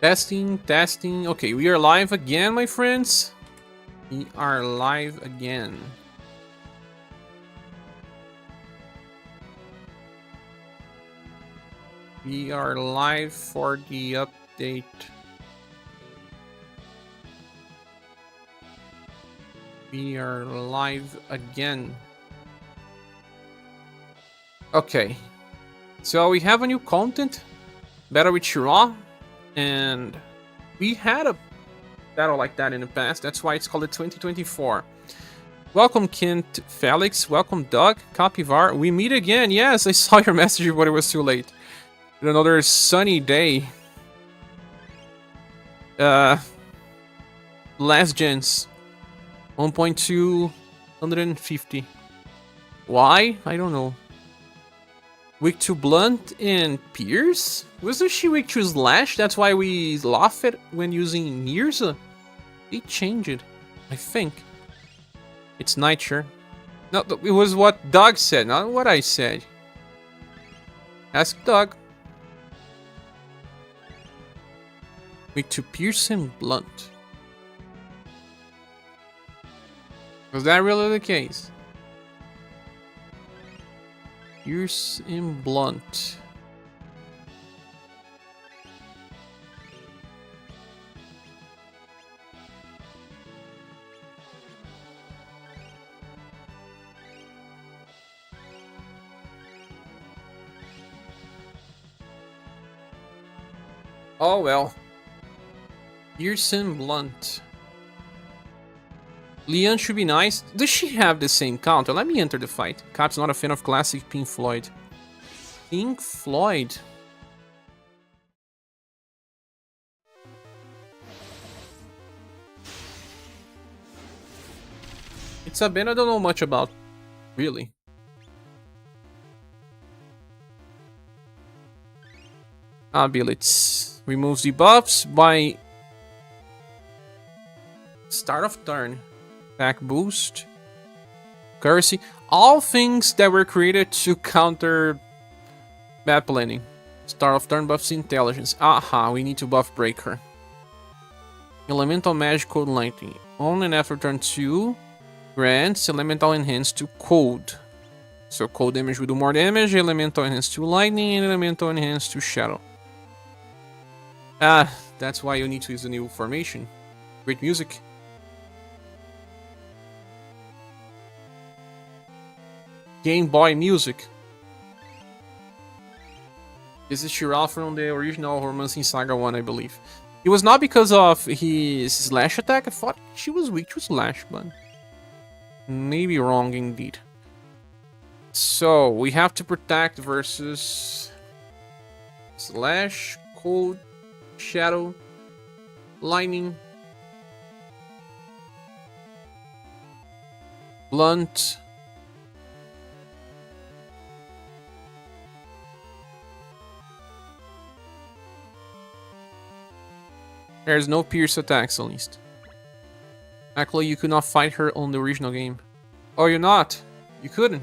Testing, testing. Okay, we are live again, my friends. We are live again. We are live for the update. We are live again. Okay. So we have a new content. Battle with Schirach. And we had a battle like that in the past. That's why it's called the 2024. Welcome, Kent Felix. Welcome, Doug. Capivar. We meet again. Yes, I saw your message, but it was too late. Another sunny day. Last gens. 1.2, 150. Why? I don't know. Weak to Blunt and Pierce? Wasn't she weak to Slash? That's why we laugh at when using Nirza? They changed it, I think. It's Nightshare. No, it was what Doug said, not what I said. Ask Doug. Weak to Pierce and Blunt. Was that really the case? Pierce and Blunt. Oh well. Pierce and Blunt. Leon should be nice. Does she have the same counter? Let me enter the fight. Cap's not a fan of classic Pink Floyd. Pink Floyd? It's a band I don't know much about. Really. Abilities. Removes debuffs by start of turn. Attack boost. Currency. All things that were created to counter bad planning. Start of turn buffs intelligence. Aha, we need to buff Breaker. Elemental Magic Code Lightning. On and after turn 2, grants Elemental Enhance to Cold. So Cold damage will do more damage, Elemental Enhance to Lightning, and Elemental Enhance to Shadow. Ah, that's why you need to use the new formation. Great music. Game Boy music. This is Schirach from the original Romancing Saga 1, I believe. It was not because of his slash attack. I thought she was weak to slash, but maybe wrong indeed. So we have to protect versus slash, cold, shadow, lightning, blunt. There's no pierce attacks, at least. Actually, you could not fight her on the original game. Oh, you're not? You couldn't?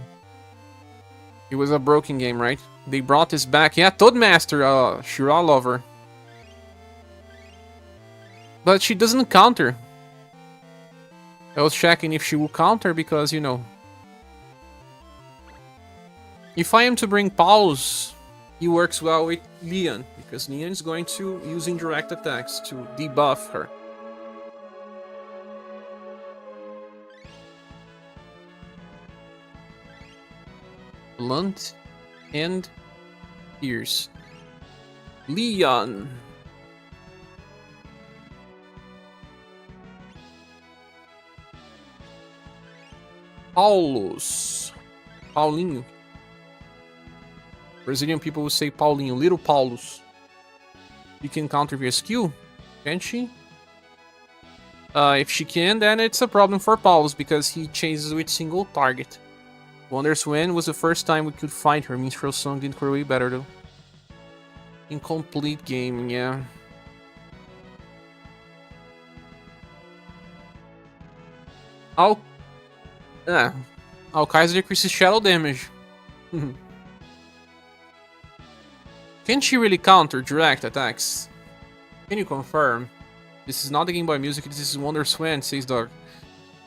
It was a broken game, right? They brought this back. Yeah, Toadmaster, Schirach lover. But she doesn't counter. I was checking if she will counter because, you know. If I am to bring Paulus, he works well with Leon, because Leon is going to use indirect attacks to debuff her. Blunt and Pierce. Leon. Paulus. Paulinho. Brazilian people will say Paulinho, little Paulus. You can counter via skill, can she? If she can, then it's a problem for Paulus because he chases with single target. Wonders when was the first time we could fight her. Minstrel Song didn't go way better though. Incomplete game, yeah. Kaiser decreases shadow damage. Can she really counter direct attacks? Can you confirm? This is not the Game Boy music, this is WonderSwan, says Dog.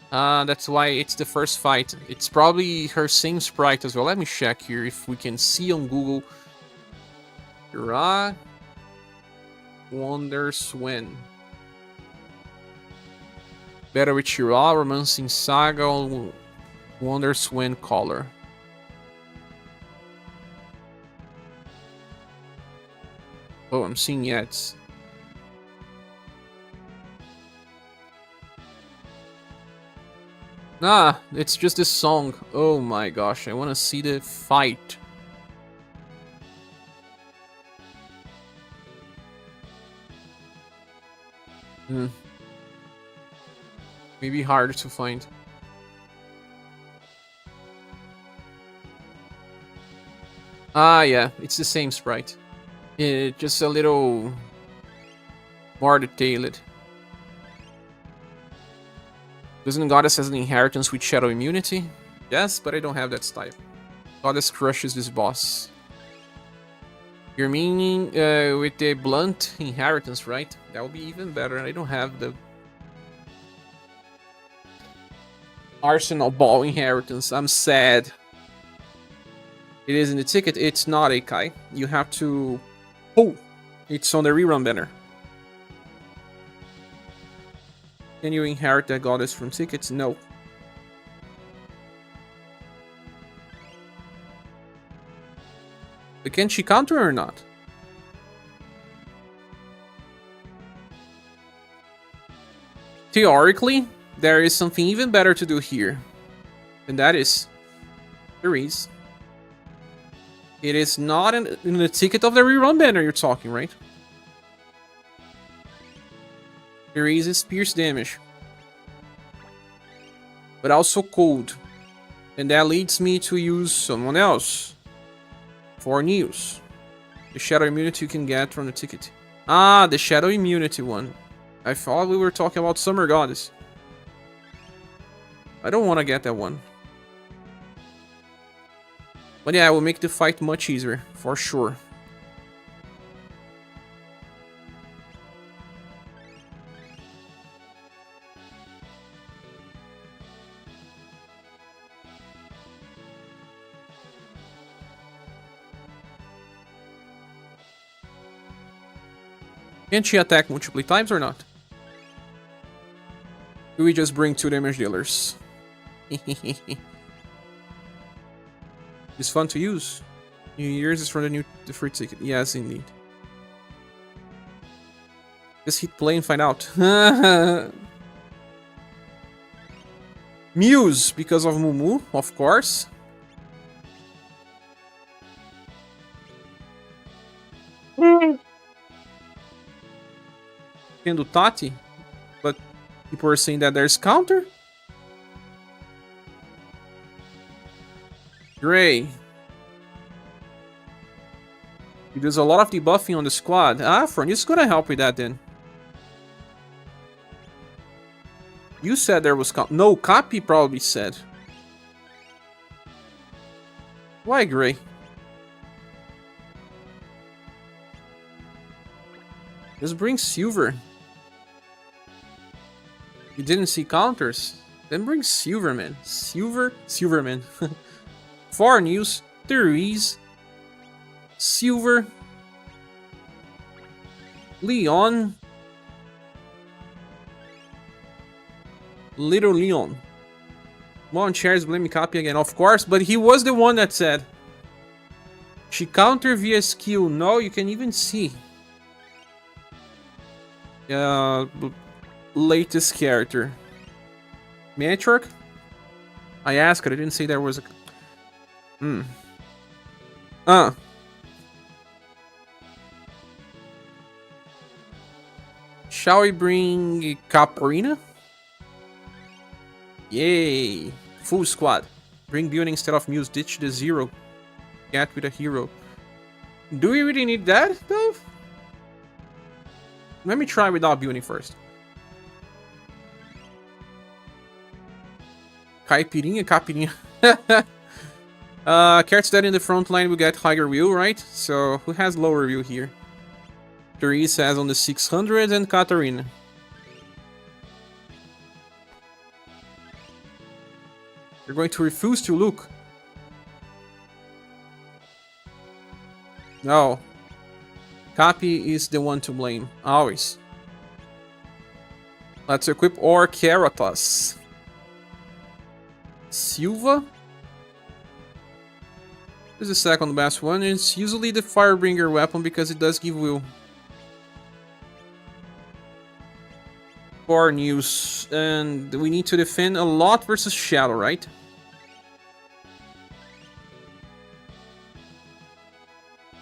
That's why it's the first fight. It's probably her same sprite as well. Let me check here if we can see on Google. Schirach, WonderSwan. Better with Schirach, Romancing SaGa, WonderSwan Color. Oh, I'm seeing ads. Ah, it's just this song. Oh my gosh, I want to see the fight. Maybe harder to find. Ah, yeah, it's the same sprite. Just a little more detailed. Doesn't Goddess has an inheritance with Shadow Immunity? Yes, but I don't have that type. Goddess crushes this boss. You're meaning with the blunt inheritance, right? That would be even better. I don't have the Arsenal Ball inheritance. I'm sad. It is in the ticket. It's not a Kai. You have to... Oh! It's on the rerun banner. Can you inherit that goddess from tickets? No. But can she counter or not? Theoretically, there is something even better to do here. And that is... There is. It is not in the ticket of the rerun banner you're talking, right? There is pierce damage. But also cold. And that leads me to use someone else. For news. The Shadow Immunity you can get from the ticket. Ah, the Shadow Immunity one. I thought we were talking about Summer Goddess. I don't want to get that one. But yeah, it will make the fight much easier, for sure. Can she attack multiple times or not? Do we just bring 2 damage dealers? It's fun to use. New Year's is from the free ticket. Yes, indeed. Just hit play and find out. Muse, because of Mumu, of course. Can do Tati, but people are saying that there's counter. Gray. He does a lot of debuffing on the squad. Ah, Fern, is gonna help with that then. You said there was no, Copy probably said. Why Gray? Just bring Silver. You didn't see counters? Then bring Silverman. Silverman. 4 news, Therese, Silver, Leon, Little Leon. Come on, Chairs, blame Copy again. Of course, but he was the one that said. She counter via skill. No, you can even see. Latest character. Matriarch? I asked her, I didn't say there was a... Shall we bring Caprina? Yay! Full squad. Bring building instead of Muse. Ditch the 0. Get with a hero. Do we really need that, though? Let me try without building first. Caipirinha. Carrots that in the front line will get higher wheel, right? So, who has lower wheel here? Therese has on the 600 and Katarina. You're going to refuse to look. No. Capi is the one to blame. Always. Let's equip our Caratas. Silva. This is the second best one. It's usually the Firebringer weapon because it does give will. For news. And we need to defend a lot versus Shadow, right?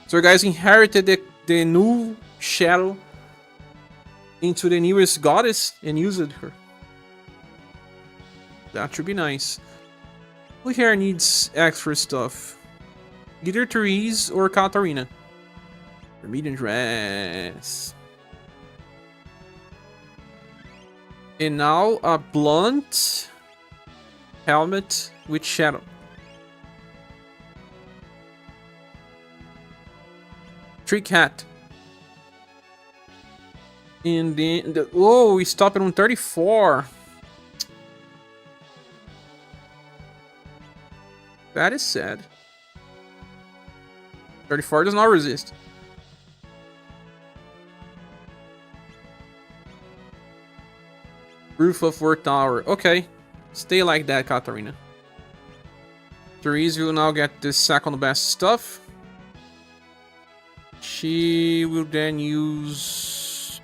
So guys inherited the new Shadow into the newest goddess and used her. That should be nice. Who here needs extra stuff? Either Therese or Katarina. Medium dress. And now a blunt helmet with shadow. Trick hat. And then whoa, we stopped on 34. That is sad. 34 does not resist. Roof of Work Tower. Okay. Stay like that, Katarina. Therese will now get the second best stuff. She will then use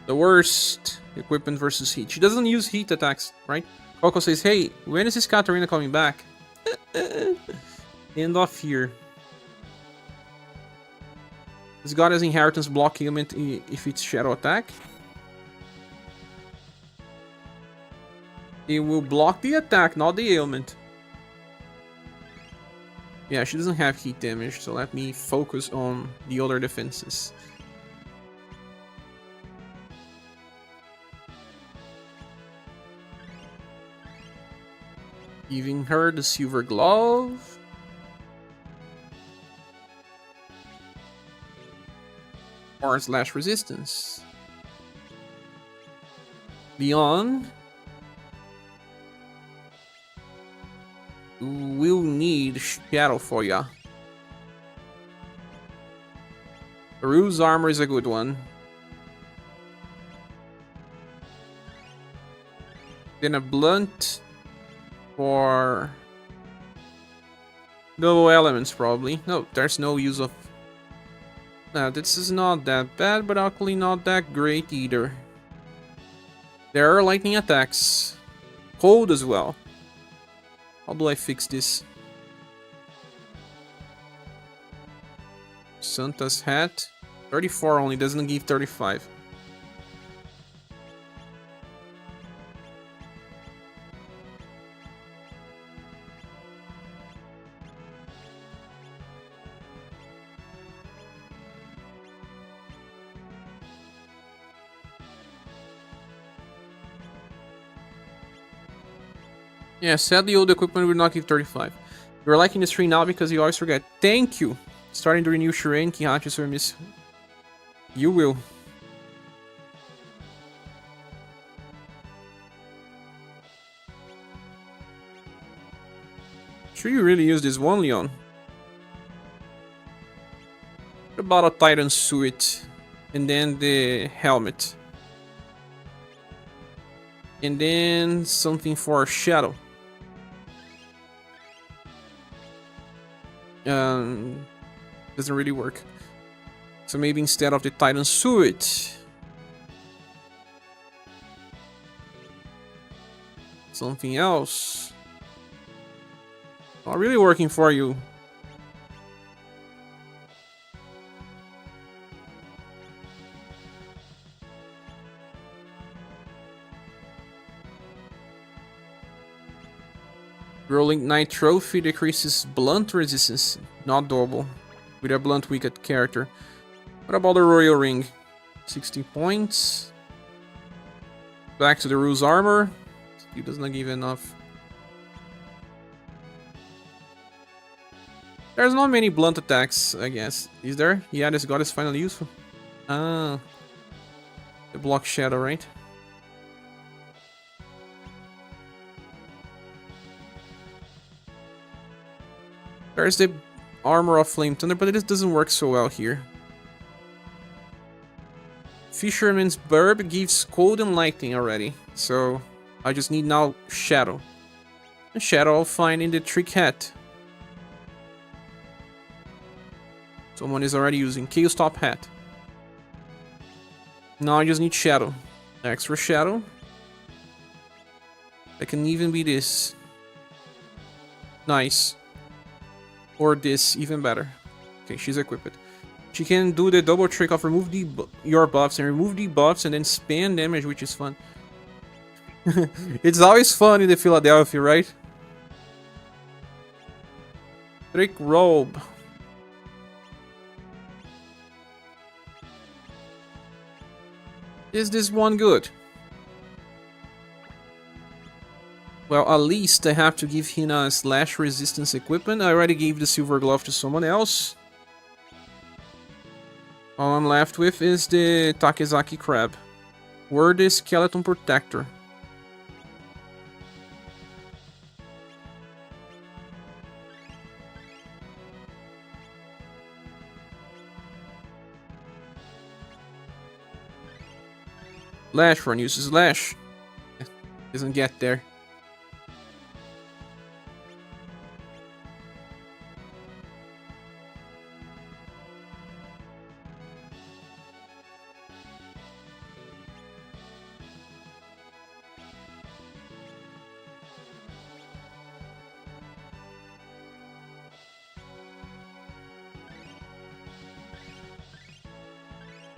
the worst equipment versus heat. She doesn't use heat attacks, right? Coco says, hey, when is this Katarina coming back? End of here. This god has inheritance block ailment if it's shadow attack. It will block the attack, not the ailment. Yeah, she doesn't have heat damage, so let me focus on the other defenses. Giving her the silver glove. R/slash resistance. Beyond. We'll need shadow for ya. Rue's armor is a good one. Then a blunt for double elements probably. No, there's no use of. Now this is not that bad, but actually not that great either. There are lightning attacks. Cold as well. How do I fix this? Santa's hat. 34 only, doesn't give 35. Yeah, sadly old equipment will not give 35. You're liking the stream now because you always forget. Thank you! Starting to renew Shireen, Kihachi, so miss. You will. Sure you really use this one, Leon. What about a Titan suit? And then the helmet. And then something for Shadow. Doesn't really work. So maybe instead of the Titan suit, something else. Not really working for you. Rolling Knight Trophy decreases blunt resistance, not double, with a blunt wicked character. What about the Royal Ring? 60 points. Back to the Rue's armor. It does not give enough. There's not many blunt attacks, I guess. Is there? Yeah, this god is finally useful. Ah. The block shadow, right? There's the armor of Flame Thunder, but it doesn't work so well here. Fisherman's Burb gives cold and lightning already, so I just need now Shadow. And Shadow I'll find in the Trick Hat. Someone is already using Chaos Top Hat. Now I just need Shadow. Extra Shadow. That can even be this. Nice. Or this, even better. Okay, she's equipped. She can do the double trick of remove your buffs and remove debuffs and then spam damage, which is fun. It's always fun in the Philadelphia, right? Trick Robe. Is this one good? Well, at least I have to give him a slash resistance equipment. I already gave the silver glove to someone else. All I'm left with is the Takezaki crab. Or the skeleton protector. Lash run uses Lash. Doesn't get there.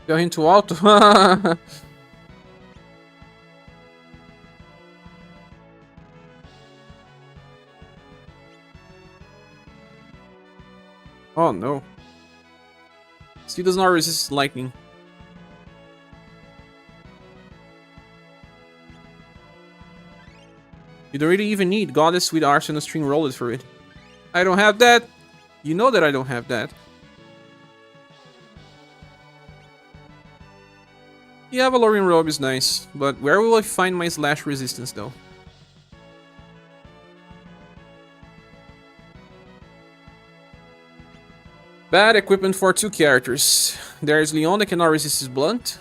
Deu muito alto. Oh no. Still does not resist lightning. You don't really even need Goddess with Arsenal String Rollers for it. I don't have that. You know that I don't have that. Yeah, Valorian Robe is nice, but where will I find my slash resistance though? Bad equipment for 2 characters. There is Leon that cannot resist his blunt.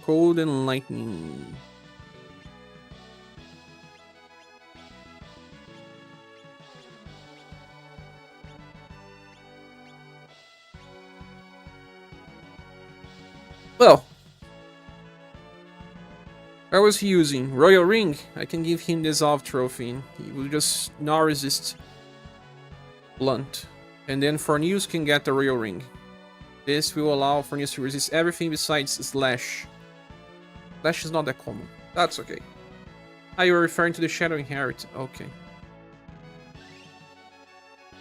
Cold and lightning. Well, what was he using? Royal Ring. I can give him the Dissolve Trophy. He will just not resist Blunt. And then Fornews can get the Royal Ring. This will allow Fornews to resist everything besides Slash. Slash is not that common. That's okay. Ah, you were referring to the Shadow Inherit. Okay.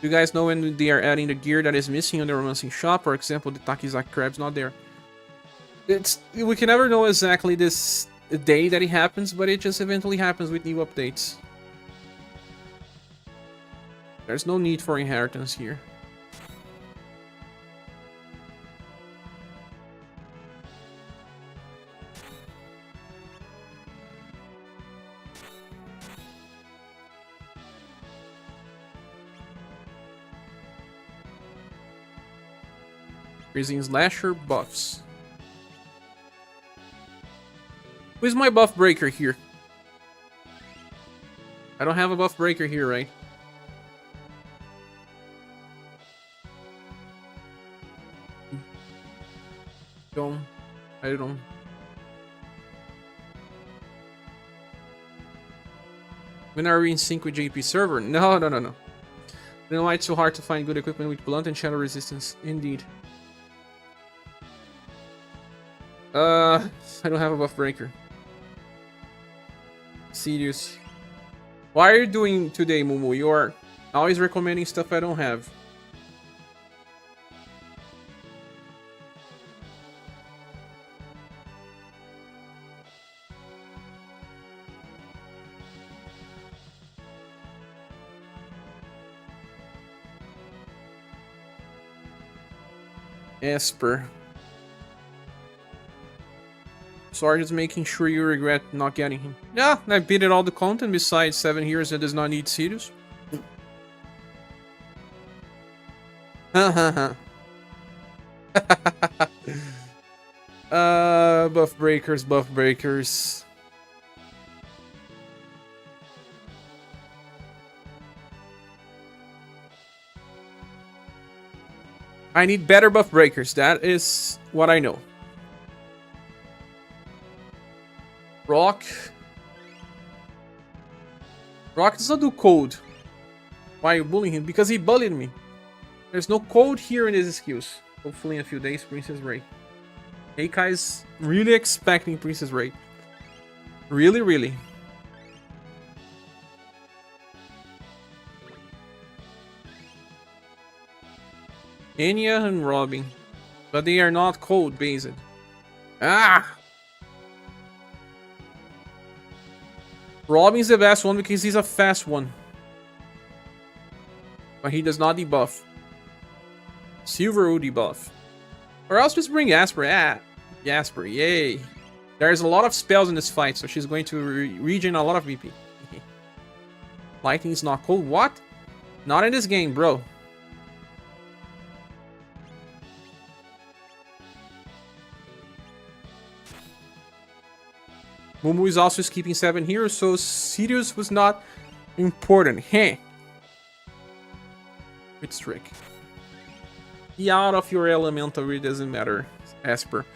You guys know when they are adding the gear that is missing on the Romancing Shop? For example, the Takezaki crab's not there. We can never know exactly this day that it happens, but it just eventually happens with new updates. There's no need for inheritance here. Freezing Slasher buffs. Who's my buff breaker here? I don't have a buff breaker here, right? I don't. When are we in sync with JP server? No. Then why it's so hard to find good equipment with blunt and shadow resistance? Indeed. I don't have a buff breaker. Serious. Why are you doing today, Mumu? You are always recommending stuff I don't have. Esper. Sorry, just making sure you regret not getting him. Yeah, I beat it all the content besides 7 years that does not need Sirius. Buff breakers, buff breakers. I need better buff breakers. That is what I know. Rock. Rock does not do code. Why are you bullying him? Because he bullied me. There's no code here in his skills. Hopefully in a few days, Princess Ray. Heika is really expecting Princess Ray. Really, really. Enya and Robin. But they are not code-based. Ah! Robin's the best one because he's a fast one. But he does not debuff. Silver will debuff. Or else just bring Jasper. Ah, Jasper, yay. There's a lot of spells in this fight, so she's going to regen a lot of VP. Lightning is not cold. What? Not in this game, bro. Mumu is also skipping 7 heroes, so Sirius was not important. Heh. It's trick. Be out of your elemental, really doesn't matter, Esper.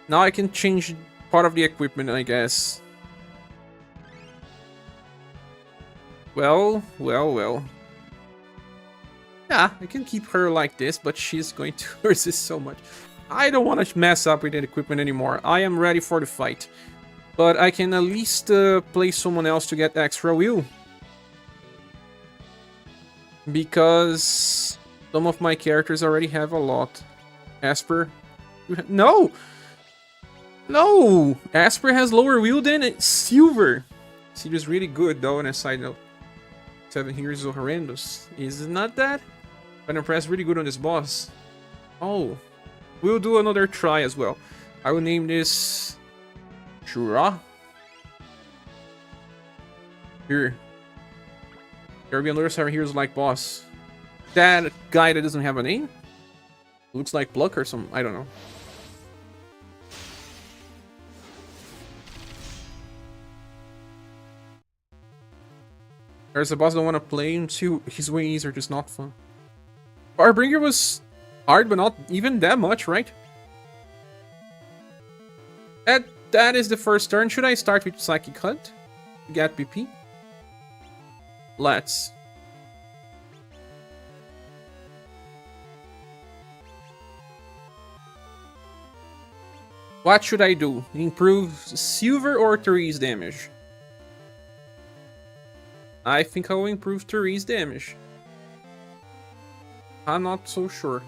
Now I can change part of the equipment, I guess. Well. Yeah, I can keep her like this, but she's going to resist so much. I don't want to mess up with the equipment anymore. I am ready for the fight. But I can at least play someone else to get extra will. Because some of my characters already have a lot. Asper. No! No! Asper has lower will than Silver. Silver's really good though, on a side note. 7 heroes is horrendous. Is it not that? But Impress really good on this boss. Oh. We'll do another try as well. I will name this Schirach. Here. There will be another 7 heroes like boss. That guy that doesn't have a name? Looks like Pluck or some, I don't know. There's a boss I don't want to play until his wings are just not fun. Farbringer was hard, but not even that much, right? That is the first turn. Should I start with Psychic Hunt to get BP? Let's. What should I do? Improve Silver or Therese damage? I think I will improve Therese damage. I'm not so sure.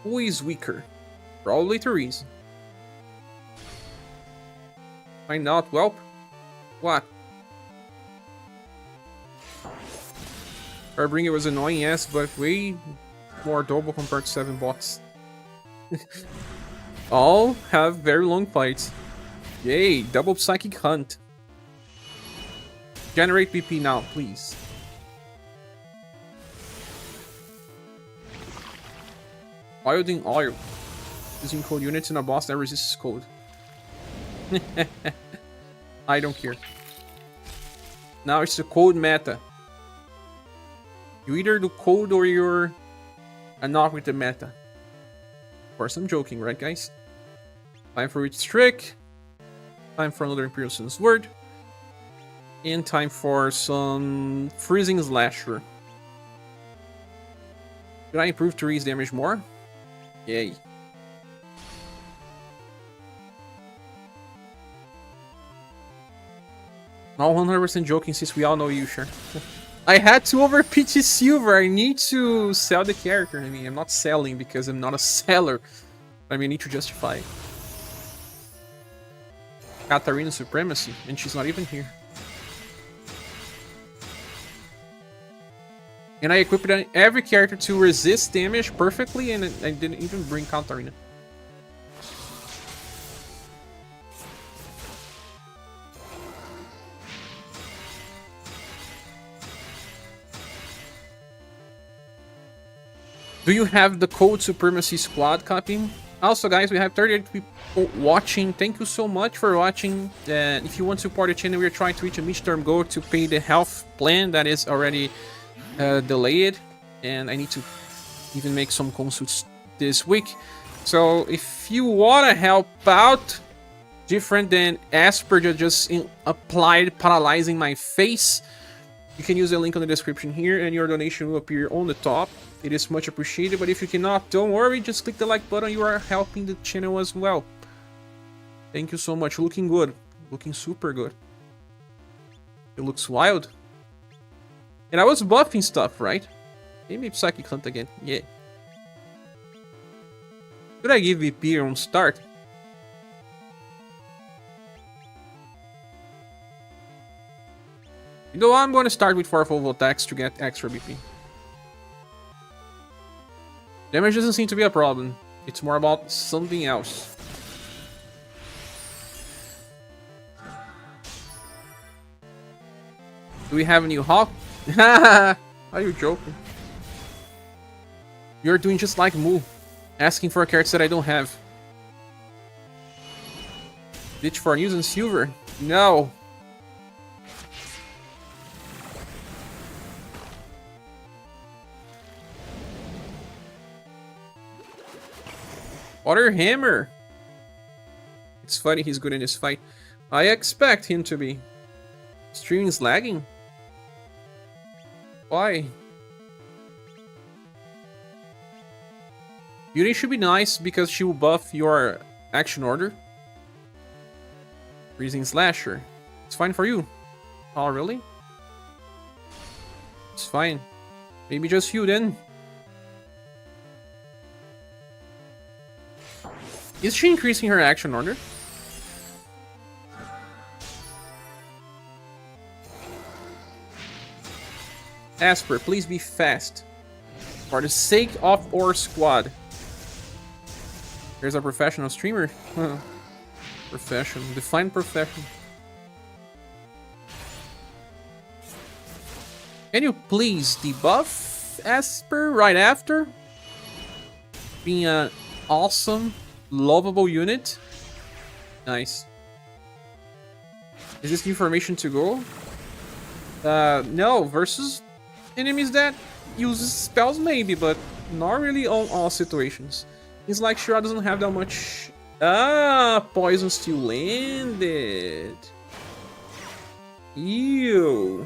Who is weaker? Probably Therese. Find out, whelp. What? Farbringer was annoying, yes, but way more double compared to 7 bots. All have very long fights. Yay, double Psychic Hunt. Generate BP now, please. Wielding oil. Using cold units in a boss that resists cold. I don't care. Now it's the cold meta. You either do cold or you're not with the meta. Of course, I'm joking, right, guys? Time for its trick. Time for another Imperial Sun's Word. And time for some Freezing Slasher. Should I improve Therese damage more? Yay. Not 100% joking since we all know you, sure. I had to overpitch Silver. I need to sell the character. I mean, I'm not selling because I'm not a seller. I mean, I need to justify it. Katarina Supremacy, and she's not even here. And I equipped every character to resist damage perfectly, and I didn't even bring Katarina. Do you have the Code Supremacy Squad copy? Also, guys, we have 38 people watching. Thank you so much for watching. If you want to support the channel, we are trying to reach a midterm goal to pay the health plan that is already delayed. And I need to even make some consults this week. So if you want to help out, different than Asperger just applied paralyzing my face, you can use the link on the description here and your donation will appear on the top. It is much appreciated, but if you cannot, don't worry, just click the like button. You are helping the channel as well. Thank you so much. Looking good. Looking super good. It looks wild. And I was buffing stuff, right? Maybe Psychic Hunt again. Yeah. Should I give VP on start? You know, I'm going to start with 4 full attacks to get extra BP. Damage doesn't seem to be a problem. It's more about something else. Do we have a new Hawk? Are you joking? You're doing just like Moo. Asking for a character that I don't have. Ditch for news and silver? No. Water Hammer! It's funny, he's good in this fight. I expect him to be. Stream is lagging? Why? Beauty should be nice because she will buff your action order. Freezing Slasher. It's fine for you. Oh, really? It's fine. Maybe just you then. Is she increasing her action order? Asper, please be fast. For the sake of our squad. There's a professional streamer. Huh. Profession. Define profession. Can you please debuff Asper right after? Being an awesome, lovable unit. Nice. Is this new formation to go? No, versus enemies that uses spells maybe, but not really on all situations. It's like Schirach doesn't have that much... Ah, poison still landed. Ew.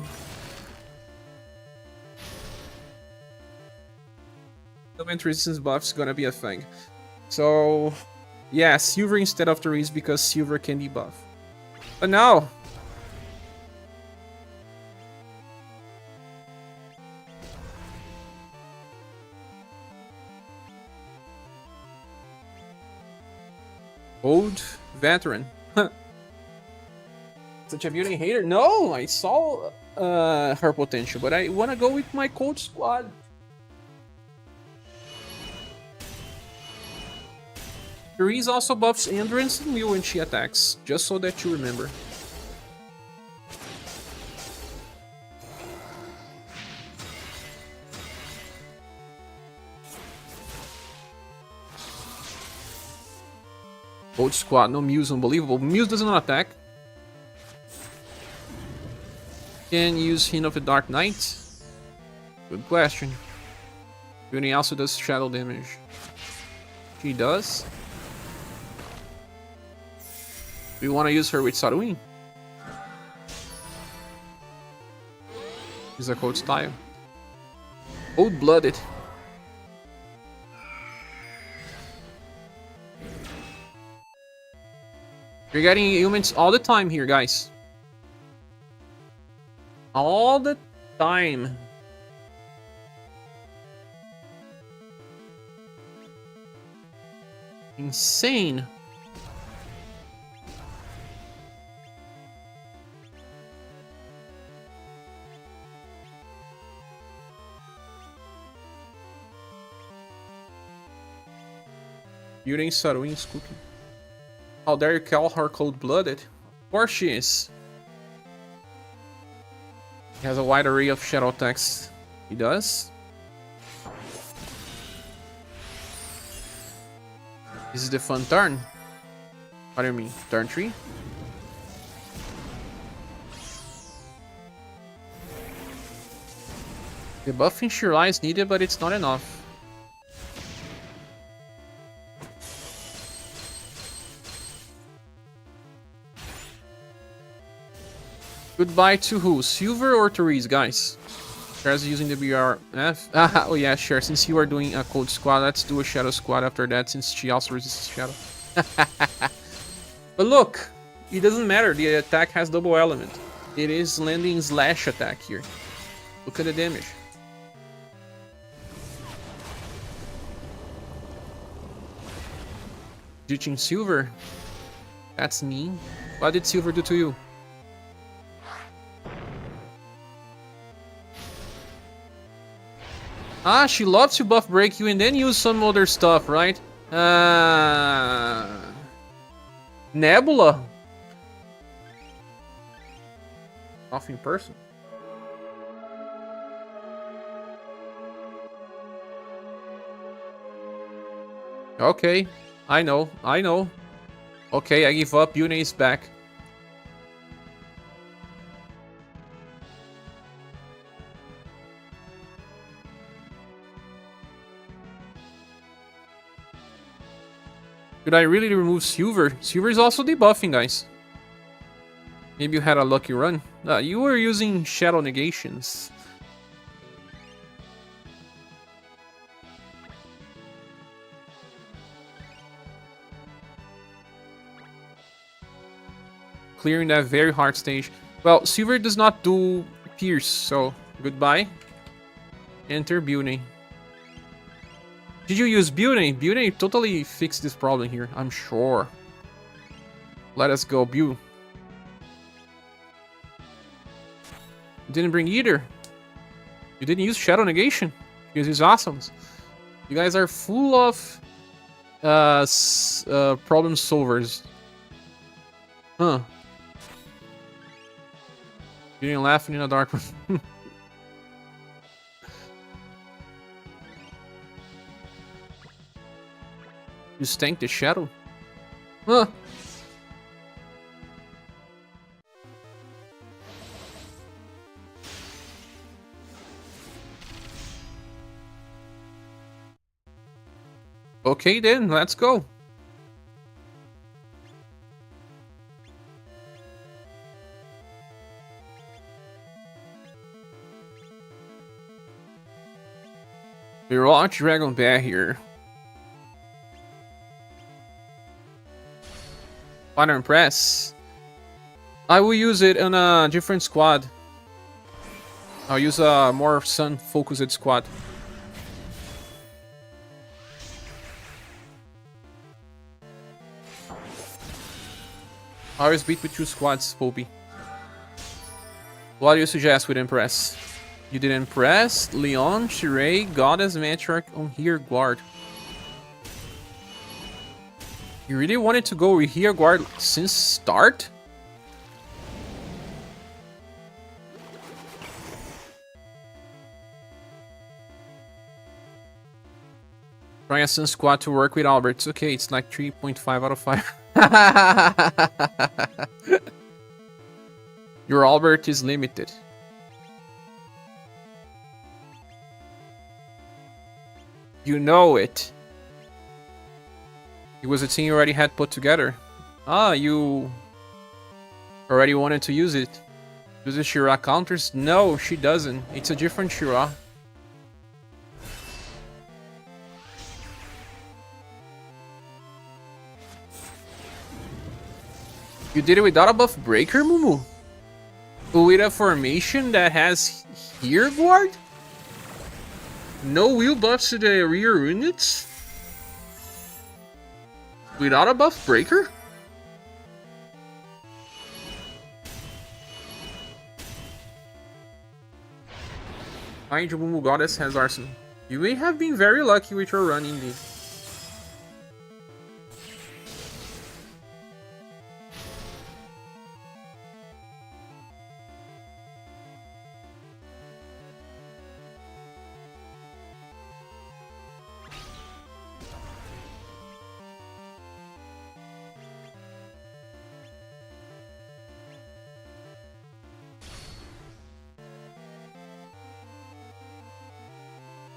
Element resistance buff is gonna be a thing. So, yeah, silver instead of Therese because silver can debuff. But no. Old veteran. Such a beauty hater? No, I saw her potential, but I want to go with my cold squad. Therese also buffs endurance and will when she attacks, just so that you remember. Old squad, no Muse, unbelievable. Muse does not attack. Can use Hint of the Dark Knight? Good question. Beauty also does shadow damage. She does. We want to use her with Saruin. Is a cold style. Cold-blooded. You're getting humans all the time here, guys. All the time. Insane. Yurei Saruin's cooking. How dare you call her cold-blooded? Of course she is. He has a wide array of shadow attacks. He does. This is the fun turn. What do you mean? Turn 3? The buffing Schirach is needed, but it's not enough. Goodbye to who? Silver or Therese, guys? Cher's using the BRF. Oh yeah, sure. Since you are doing a cold squad, let's do a shadow squad after that, since she also resists shadow. But look, it doesn't matter. The attack has double element. It is landing slash attack here. Look at the damage. Ditching Silver. That's mean. What did Silver do to you? Ah, she loves to buff break you and then use some other stuff, right? Nebula? Off in person. Okay, I know. Okay, I give up. Yune is back. Should I really remove Silver? Silver is also debuffing, guys. Maybe you had a lucky run. You were using Shadow Negations. Clearing that very hard stage. Well, Silver does not do Pierce, so goodbye. Enter Bune. Did you use Bune? Bune totally fixed this problem here, I'm sure. Let us go, Bu. Didn't bring either. You didn't use Shadow Negation. You used Awesomes. You guys are full of problem solvers. Huh. You didn't laugh in a dark room. You stank the shadow? Huh. Okay then, let's go. We're on Dragon Bear here. Pattern Press. I will use it on a different squad. I'll use a more sun-focused squad. I always beat with 2 squads, Popey. What do you suggest with Impress? You did Impress, Leon, Schirach, Goddess, Matriarch on here guard. You really wanted to go here guard since start? Trying a Sun squad to work with Albert. It's okay, it's like 3.5 out of 5. Your Albert is limited. You know it. It was a thing you already had put together. Ah, you already wanted to use it. Does the Schirach counters? No, she doesn't. It's a different Schirach. You did it without a buff breaker, Mumu? With a formation that has here guard? No wheel buffs to the rear units? Without a buff breaker? Mind you, Mumu Goddess has arson. You may have been very lucky with your run indeed.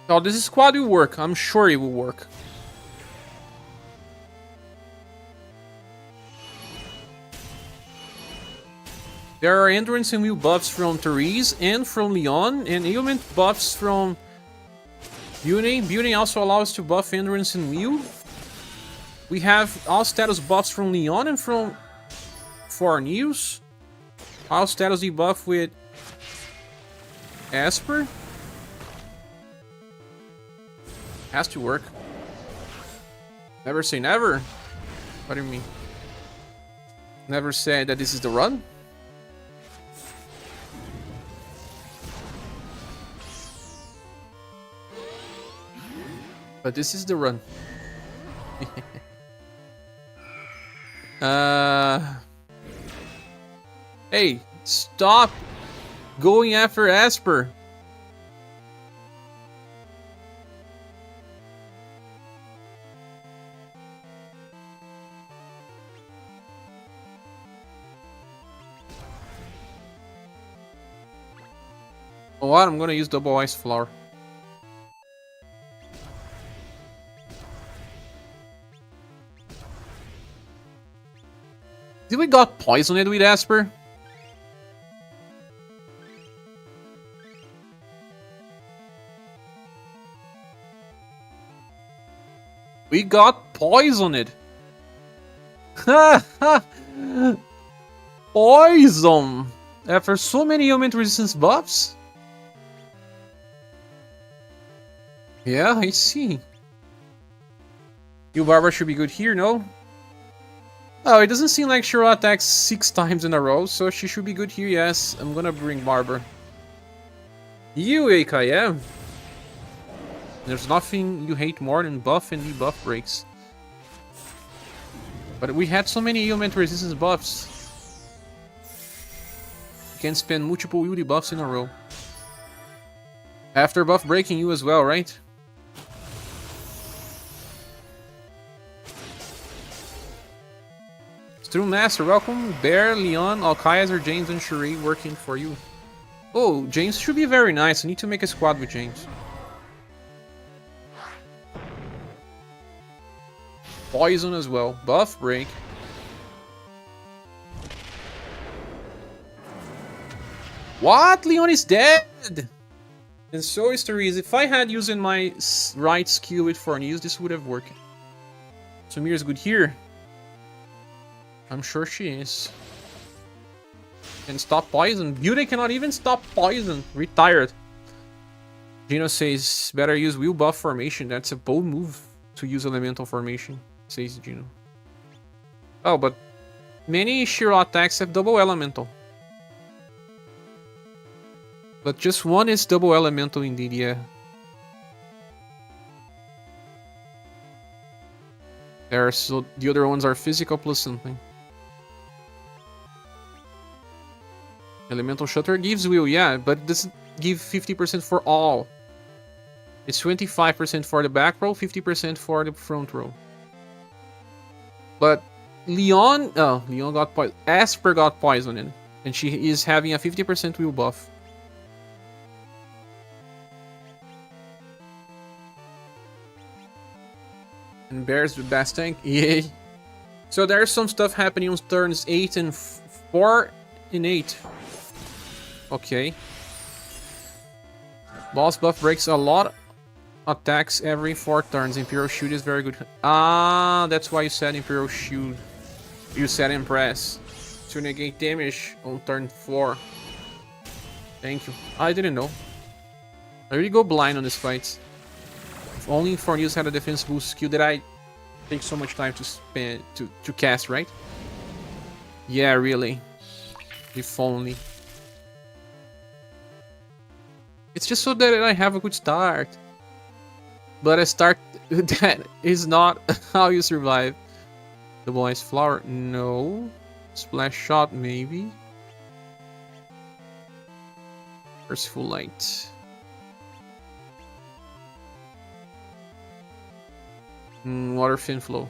Oh, this squad will work. I'm sure it will work. There are endurance and wheel buffs from Therese and from Leon, and ailment buffs from Beauty. Beauty also allows to buff endurance and wheel. We have all status buffs from Leon and from Fornews. All status debuff with Esper. Has to work. Never say never. What do you mean? Never said that this is the run? But this is the run. Hey, stop going after Esper. Oh, what? I'm gonna use double ice flower. Did we got poisoned with Esper? We got poisoned. Poison. After so many ailment resistance buffs? Yeah, I see. You Barbara should be good here, no? Oh, it doesn't seem like Schirach attacks 6 times in a row, so she should be good here, yes. I'm gonna bring Barbara. You, Eika, yeah. There's nothing you hate more than buff and debuff breaks. But we had so many ailment resistance buffs. You can spend multiple will debuffs in a row. After buff breaking you as well, right? True Master, welcome. Bear, Leon, Alkaiser, James, and Cherie working for you. Oh, James should be very nice. I need to make a squad with James. Poison as well. Buff break. What? Leon is dead! And so is Therese. If I had used my right skill with Fornews, this would have worked. Samir is good here. I'm sure she is. Can stop poison. Beauty cannot even stop poison. Retired. Gino says, better use wheel buff formation. That's a bold move to use elemental formation, says Gino. Oh, but many Schirach attacks have double elemental. But just one is double elemental indeed, yeah. So the other ones are physical plus something. Elemental Shutter gives wheel, yeah, but it doesn't give 50% for all. It's 25% for the back row, 50% for the front row. But Leon, oh, Leon got poisoned. Esper got poisoned, and she is having a 50% wheel buff. And Bear's the best tank, yay. So there's some stuff happening on turns 8 and 4 and 8. Okay. Boss buff breaks a lot. Attacks every 4 turns. Imperial Shield is very good. Ah, that's why you said Imperial Shield. You said Impress. To negate damage on turn 4. Thank you. I didn't know. I really go blind on this fight. If only Fornews had a defense boost skill that I take so much time to spend to cast, right? Yeah, really. If only. It's just so that I have a good start. But a start that is not how you survive. Double Ice Flower, no. Splash Shot, maybe. Merciful Light. Water Fin Flow.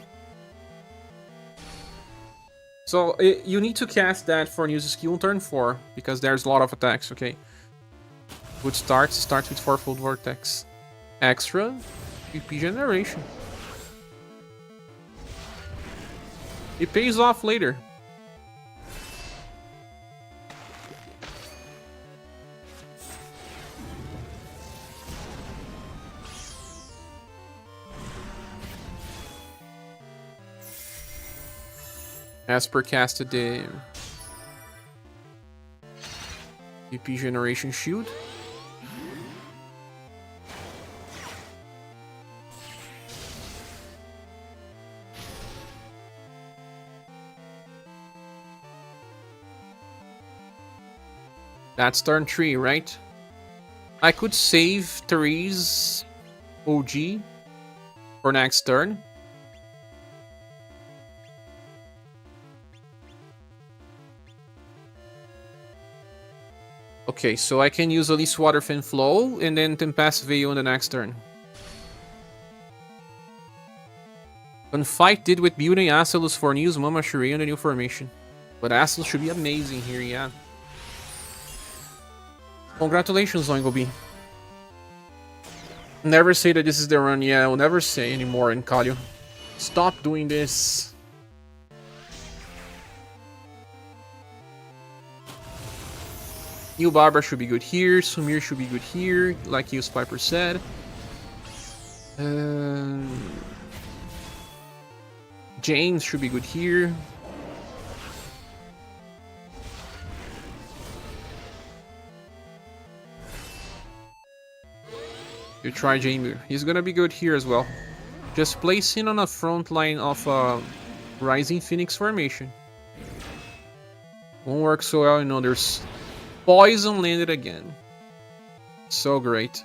So you need to cast that for use skill on turn 4 because there's a lot of attacks. Okay. Good start. Start with Fourfold Vortex. extra PP generation. It pays off later. Asper casted the PP generation shield. That's turn 3, right? I could save Therese OG for next turn. Okay, so I can use at least Water Fin Flow and then Tempest Veil on the next turn. When fight did with building Asylus for news Mama Shirei on the new formation. But Asylus should be amazing here, yeah. Congratulations, Oingo B. Never say that this is the run, yeah, I'll never say anymore in Kalyo. Stop doing this. New Barbara should be good here, Sumir should be good here, like you Piper said. James should be good here. You try Jamie. He's gonna be good here as well. Just place him on a front line of Rising Phoenix formation. Won't work so well, you know, there's Poison landed again. So great.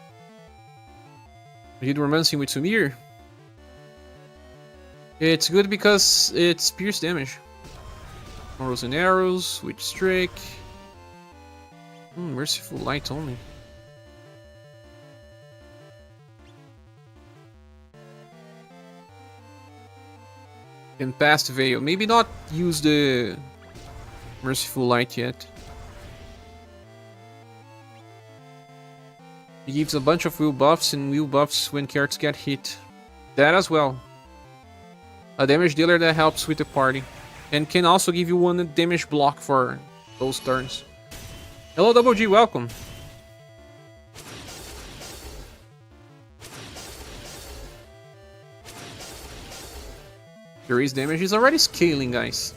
We did Romancing with Sumir. It's good because it's pierce damage. Arrows and arrows, Witch Strike. Merciful Light only. And past Veil. Maybe not use the Merciful Light yet. He gives a bunch of will buffs and will buffs when characters get hit. That as well. A damage dealer that helps with the party. And can also give you one damage block for those turns. Hello Double G, welcome. Fury's damage is already scaling, guys.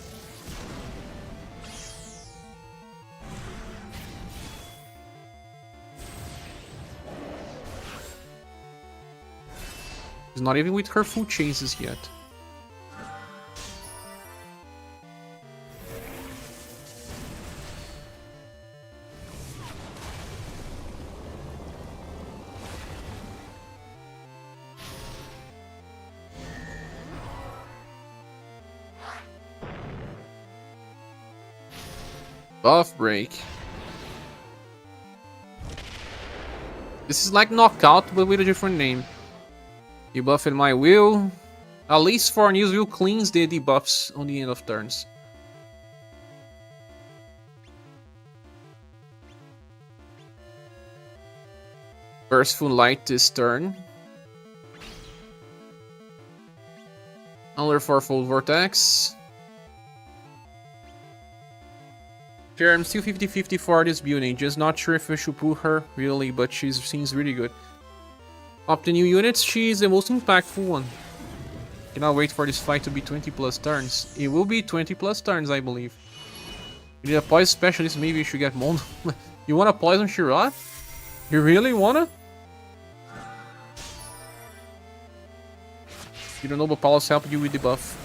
She's not even with her full chases yet. Buff break. This is like knockout, but with a different name. Debuff in my will. At least 4 news will cleanse the debuffs on the end of turns. Burstful Light this turn. Another 4-fold Vortex. Sure, I'm still 50-50 for this building. Just not sure if I should pull her, really, but she seems really good. Of the new units, she is the most impactful one. Cannot wait for this fight to be 20 plus turns. It will be 20 plus turns, I believe. You need a poison specialist, maybe you should get Mondo. You want a poison Schirach? You really wanna? You don't know, but Paulus helped you with the buff.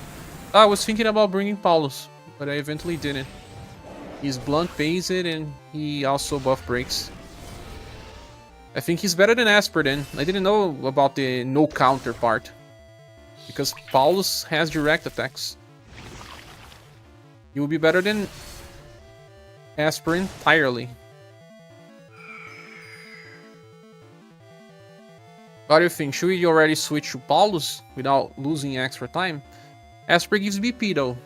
I was thinking about bringing Paulus, but I eventually didn't. He's blunt based and he also buff breaks. I think he's better than Asper then. I didn't know about the no counter part. Because Paulus has direct attacks. He will be better than Asper entirely. What do you think? Should we already switch to Paulus without losing extra time? Asper gives BP though.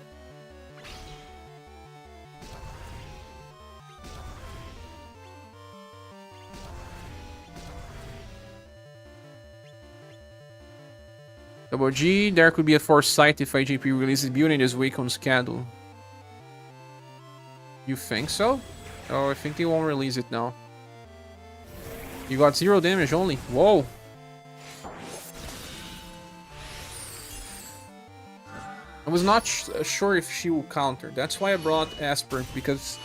Double G, there could be a foresight if IGP releases Beauty this week on schedule. You think so? Oh, I think they won't release it now. You got 0 damage only. Whoa. I was not sure if she will counter. That's why I brought Esper, because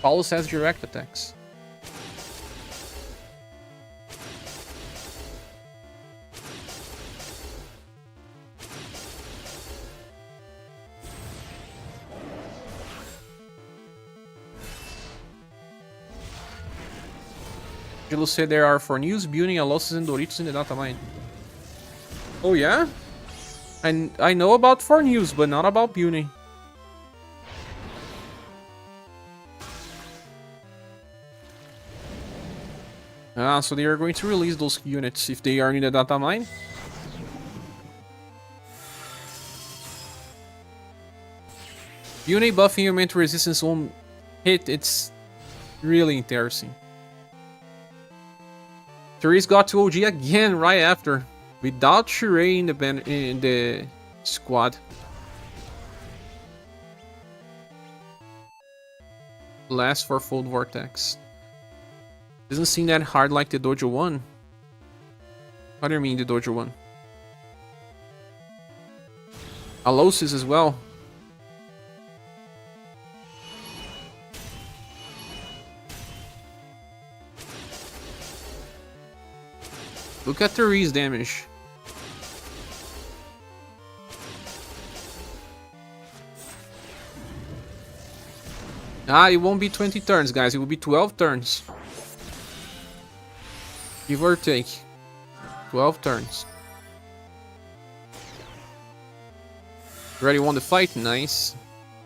Paulus has direct attacks. Angelo said there are 4 news, Building, Alossus, and Doritos in the data mine. Oh yeah? I know about 4 news, but not about Building. Ah, so they are going to release those units if they are in the data mine. Building buffing augment resistance on hit, it's really interesting. Therese got to OG again right after, without Schirach in the squad. Last for Fold Vortex. Doesn't seem that hard like the Dojo 1. What do you mean the Dojo 1? Alosis as well. Look at Therese damage. Ah, it won't be 20 turns, guys. It will be 12 turns. Give or take. 12 turns. Already won the fight. Nice.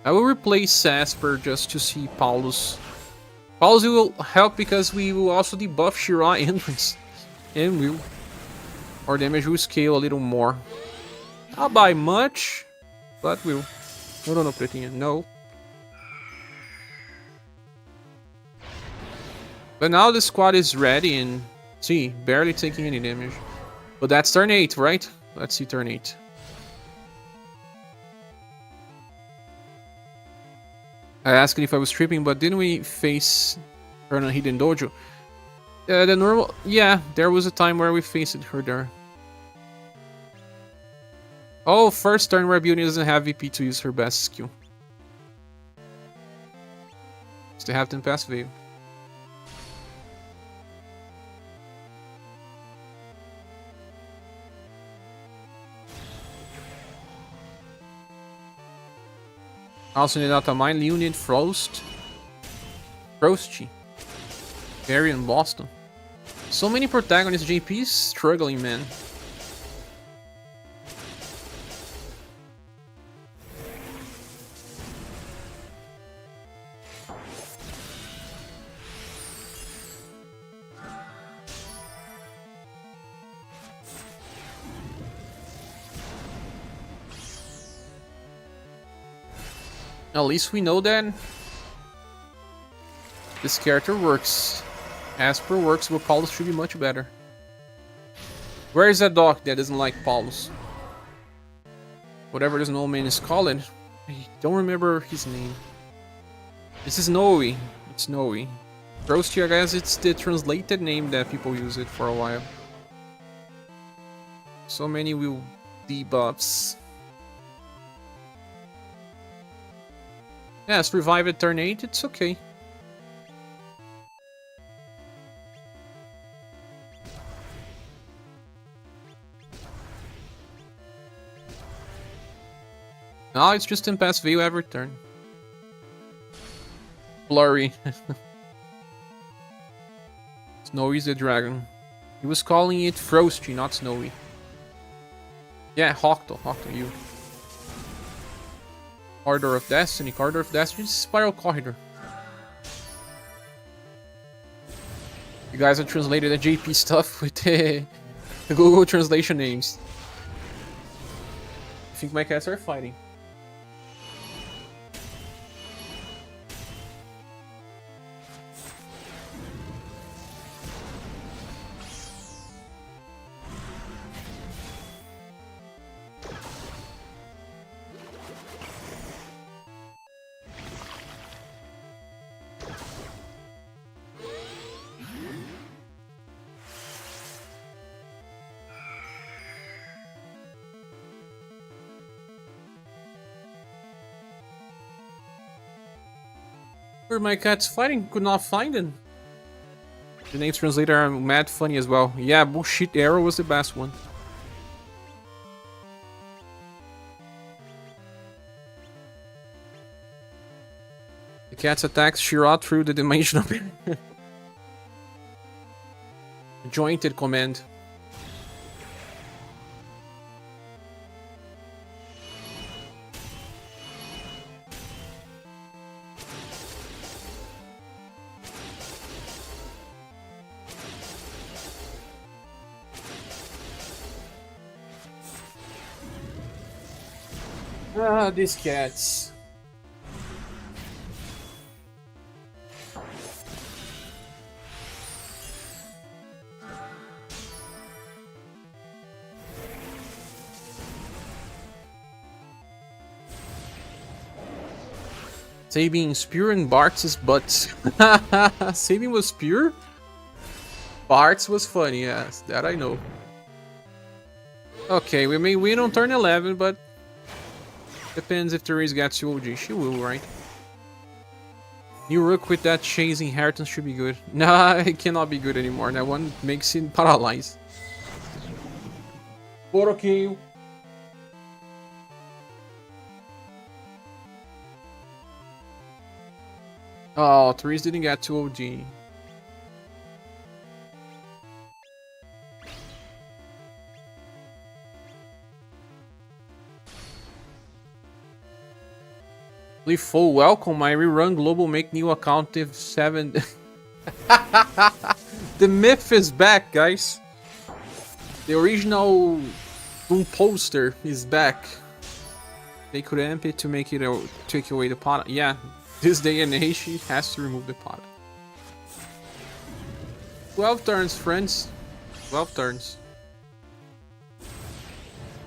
I will replace Esper just to see Paulus. Paulus will help because we will also debuff Schirach entrance. And will. Our damage will scale a little more. Not by much, but will. No, Pretinha, no. But now the squad is ready and see, barely taking any damage. But that's turn 8, right? Let's see turn 8. I asked if I was tripping, but didn't we face her on a hidden dojo? The normal, yeah, there was a time where we faced her there. Oh, first turn where Beauty doesn't have VP to use her best skill. Still have them pass Veil. Also need data mine, Leonid Frost. Frosty. Barry and Boston. So many protagonists, JP is struggling, man. At least we know that this character works. Esper works, but Paulus should be much better. Where is that dog that doesn't like Paulus? Whatever this old man is called. I don't remember his name. This is Noe. It's Noe. Frosty, I guess it's the translated name that people use it for a while. So many will debuffs. Yes, revive at turn 8, it's okay. No, it's just impasse Veil every turn. Blurry. Snowy's the dragon. He was calling it Frosty, not Snowy. Yeah, Hocto, you. Corridor of Destiny, Spiral Corridor. You guys have translated the JP stuff with the Google translation names. I think my cats are fighting. Where my cat's fighting, could not find him. The names translator are mad funny as well. Yeah, bullshit arrow was the best one. The cat's attacks Schirach through the dimensional jointed command. Ah, these cats. Sabin's pure and Bart's butts. Sabin was pure? Bart's was funny, yes, that I know. Okay, we may win on turn 11, but depends if Therese gets to OG. She will, right? New Rook with that Chase inheritance should be good. Nah, it cannot be good anymore. That one makes it paralyzed. But okay. Oh, Therese didn't get to OG. Full welcome, my rerun global make new account if 7. The myth is back, guys. The original Doom poster is back. They could amp it to make it take away the pot. Yeah, this day and age she has to remove the pot. 12 turns, friends. 12 turns.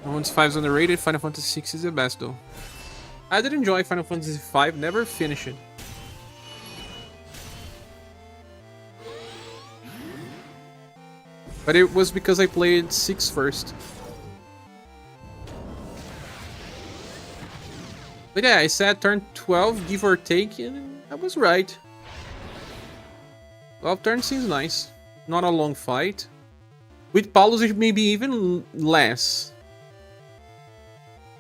Final Fantasy 5 is underrated. Final Fantasy 6 is the best though. I did enjoy Final Fantasy 5, never finish it. But it was because I played 6 first. But yeah, I said turn 12, give or take, and I was right. 12 turns seems nice. Not a long fight. With Paulus, it may be even less.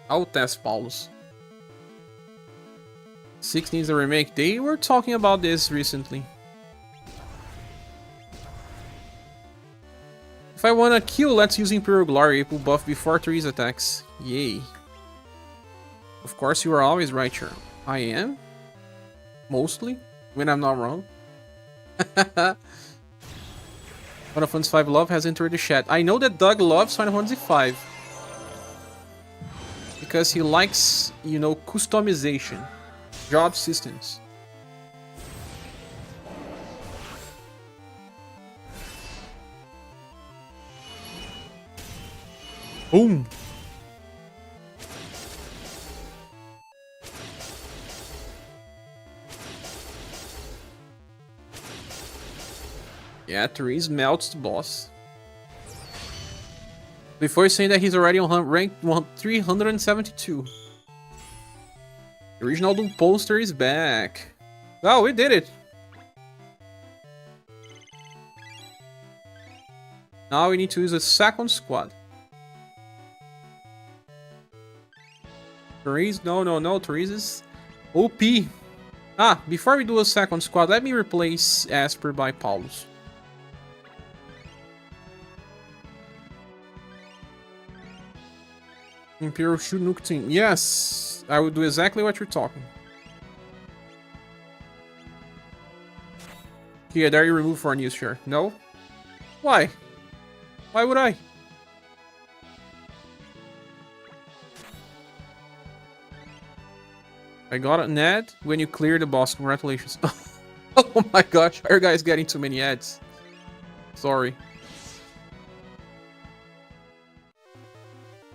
I'll test Paulus. 6 needs a remake. They were talking about this recently. If I wanna kill, let's use Imperial Glory. It will buff before Therese attacks. Yay. Of course, you are always right, Schirach. I am. Mostly. When I'm not wrong. Final Fantasy 5 Love has entered the chat. I know that Doug loves Final Fantasy 5. Because he likes, you know, customization. Job systems. Boom. Yeah, Therese melts the boss. Before saying that he's already on rank 372. The original Doom poster is back. Oh, we did it. Now we need to use a second squad. Therese, no, Therese is OP. Ah, before we do a second squad, let me replace Asper by Paulus. Imperial should nuke team. Yes, I would do exactly what you're talking. Yeah, there you remove for a news share. No? Why? Why would I? I got an ad when you clear the boss. Congratulations. Oh my gosh, our guy's getting too many ads. Sorry.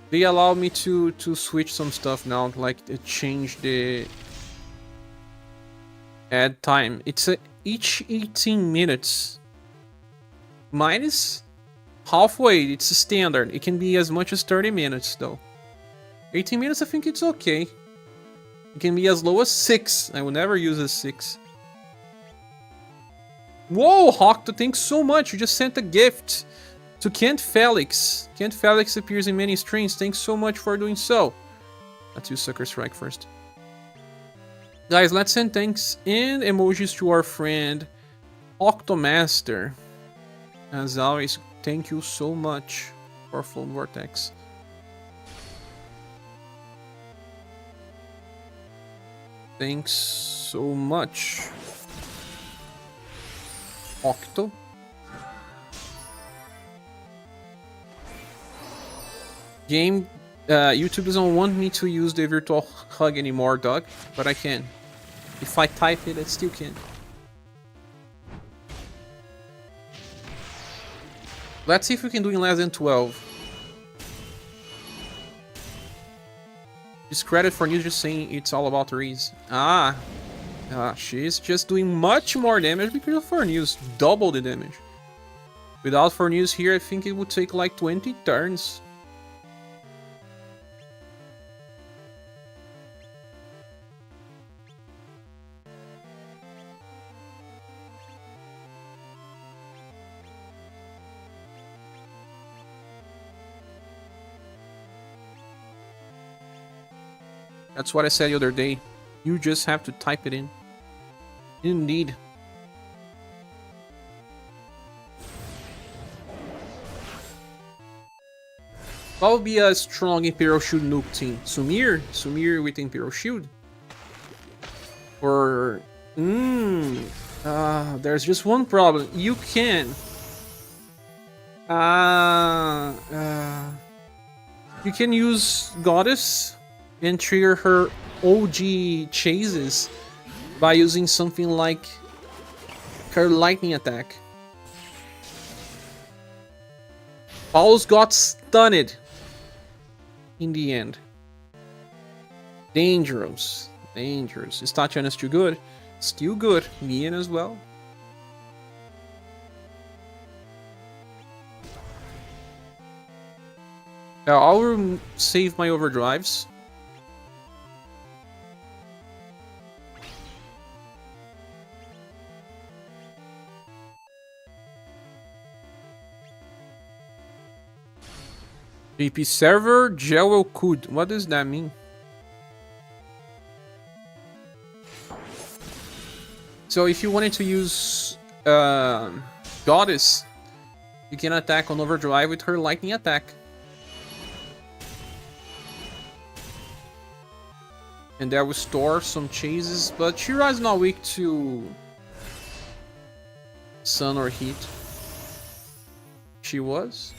They allow me to switch some stuff now, like change the ad time. It's each 18 minutes. Mine is halfway. It's a standard. It can be as much as 30 minutes though. 18 minutes, I think it's okay. It can be as low as 6. I will never use a 6. Whoa, Hocto, thanks so much. You just sent a gift to Kent Felix. Kent Felix appears in many streams. Thanks so much for doing so. Let's use Sucker Strike first. Guys, let's send thanks and emojis to our friend Octomaster. As always, thank you so much for Full Vortex. Thanks so much, Octo. Game, YouTube doesn't want me to use the virtual hug anymore, dog, but I can. If I type it, I still can. Let's see if we can do in less than 12. Discredit for news just saying it's all about Reese. She's just doing much more damage because of for news. Double the damage. Without for news here, I think it would take like 20 turns. That's what I said the other day. You just have to type it in. Indeed. What would be a strong Imperial Shield nuke team? Sumir? Sumir with Imperial Shield? Or... there's just one problem. You can... you can use Goddess and trigger her OG chases by using something like her lightning attack. Paul's got stunned in the end. Dangerous. Dangerous. Is Tatiana still good? Still good. Mian as well. Now I'll save my overdrives. VP server Jewel Kud. What does that mean? So if you wanted to use Goddess, you can attack on overdrive with her lightning attack. And that will store some chases, but Schirach is not weak to sun or heat. She was.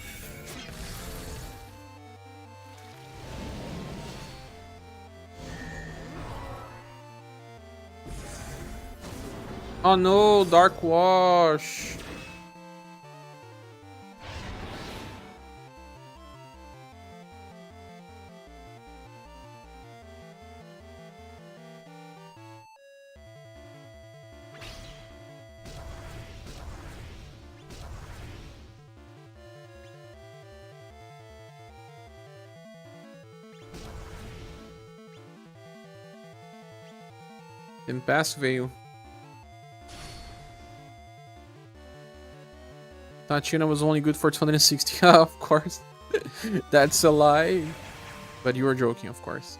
Oh no, Dark Wash. Impasse veio. Tatiana was only good for 260. Of course. That's a lie. But you were joking, of course.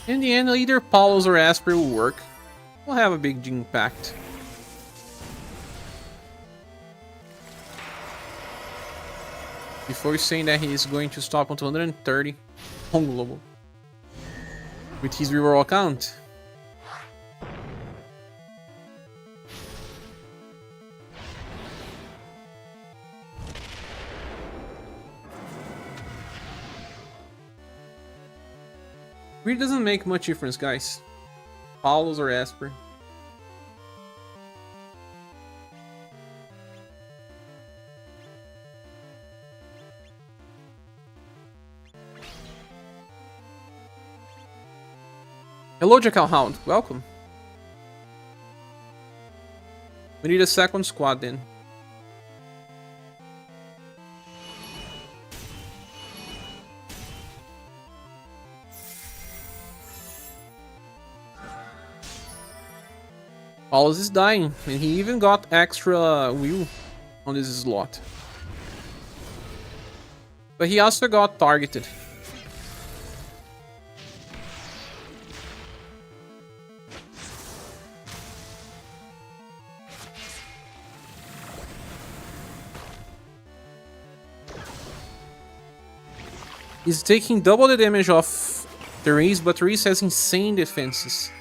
In the end, either Paulos or Asper will work. We'll have a big impact. Before saying that he is going to stop on 230 on global with his reroll account. Really doesn't make much difference, guys. Paulos or Asper. Hello, Jackal Hound. Welcome. We need a second squad then. Paulus is dying, and he even got extra wheel on this slot. But he also got targeted. He's taking double the damage of Therese, but Therese has insane defenses.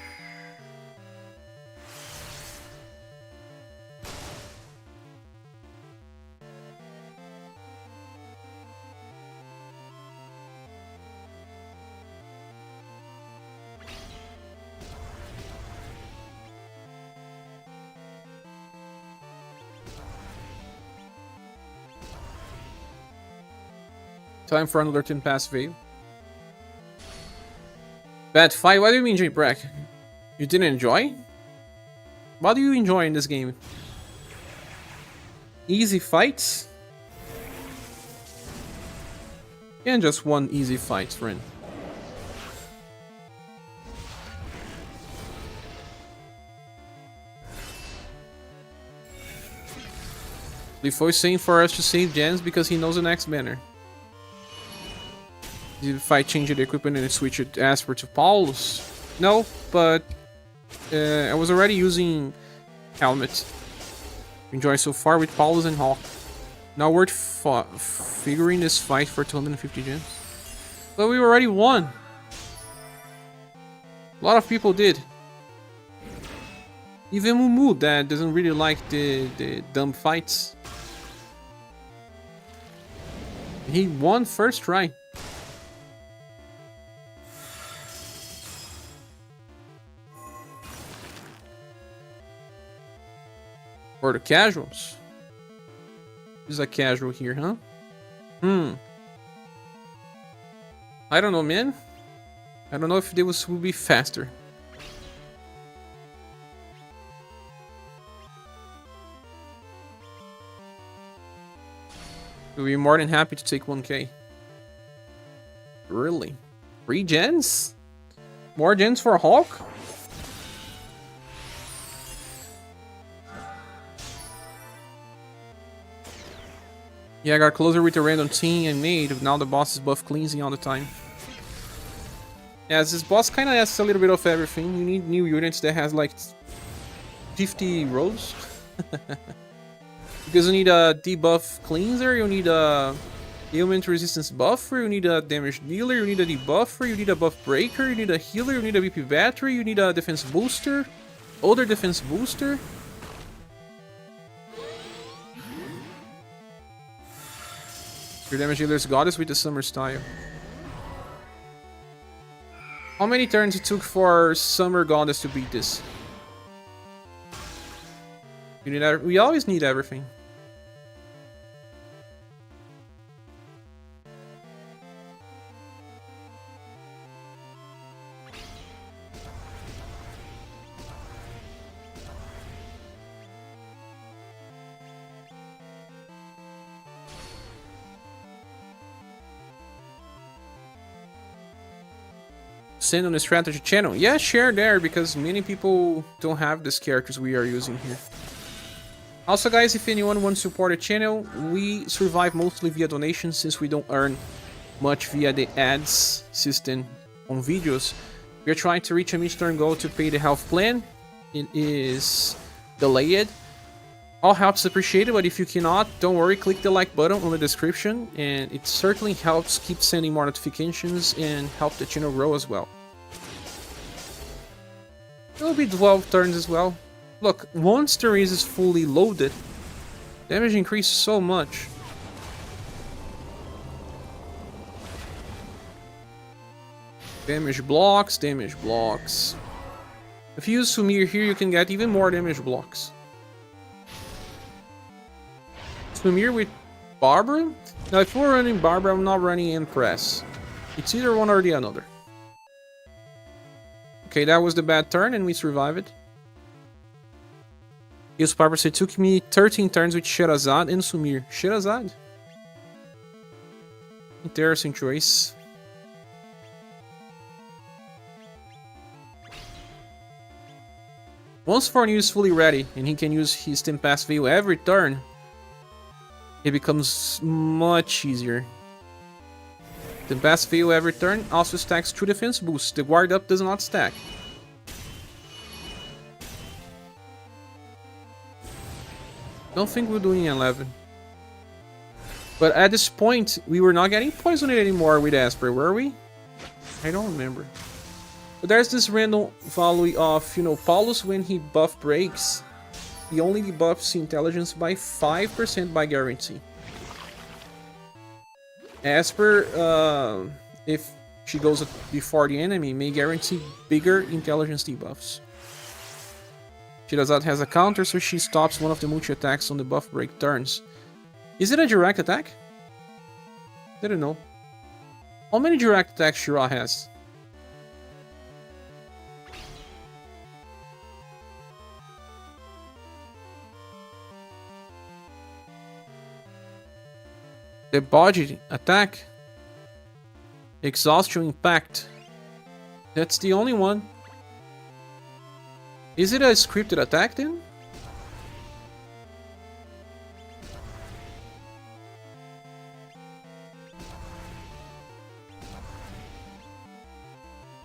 Time for another 10 pass wave. Bad fight? What do you mean, J-Brack? You didn't enjoy? What do you enjoy in this game? Easy fights? And just one easy fight, friend. Lifo is saying for us to save gens because he knows the next banner. If I change the equipment and switch it Asper to Paulus? No, but I was already using Helmet. Enjoy so far with Paulus and Hawk. Not worth figuring this fight for 250 gems. But we already won. A lot of people did. Even Mumu that doesn't really like the dumb fights. He won first try. For the casuals. There's a casual here, huh? I don't know, man. I don't know if they will be faster. We'll be more than happy to take 1k. Really? 3 gens? More gens for Hawk? Yeah, I got closer with the random team and made. Now the boss is buff cleansing all the time. Yeah, this boss kind of asks a little bit of everything. You need new units that has like 50 rows. Because you need a debuff cleanser, you need a ailment resistance buffer, you need a damage dealer, you need a debuffer, you need a buff breaker, you need a healer, you need a BP battery, you need a defense booster, other defense booster. Your damage dealer's goddess with the summer style. How many turns it took for summer goddess to beat this? You need we always need everything. Send on the strategy channel. Yeah, share there because many people don't have these characters we are using here. Also, guys, if anyone wants to support the channel, we survive mostly via donations since we don't earn much via the ads system on videos. We are trying to reach a midterm goal to pay the health plan. It is delayed. All help is appreciated, but if you cannot, don't worry, click the like button on the description, and it certainly helps keep sending more notifications and help the channel grow as well. It'll be 12 turns as well. Look, once the race is fully loaded, damage increases so much. Damage blocks, damage blocks. If you use Sumir here, you can get even more damage blocks. Sumir with Barbara? Now, if we're running Barbara, I'm not running Empress. It's either one or the other. Okay, that was the bad turn, and we survive it. His purpose, it took me 13 turns with Sherazad and Sumir. Sherazad? Interesting choice. Once Fornew is fully ready, and he can use his Tempest Veil every turn, it becomes much easier. Tempest Veil every turn also stacks 2 defense boosts. The guard up does not stack. Don't think we're doing 11. But at this point, we were not getting poisoned anymore with Esper, were we? I don't remember. But there's this random value of, you know, Paulus when he buff breaks, he only debuffs intelligence by 5% by guarantee. Esper, if she goes before the enemy, may guarantee bigger intelligence debuffs. Sherazad has a counter, so she stops one of the multi-attacks on the buff break turns. Is it a direct attack? Didn't know. How many direct attacks Schirach has? The body attack. Exhaustion impact. That's the only one. Is it a scripted attack then?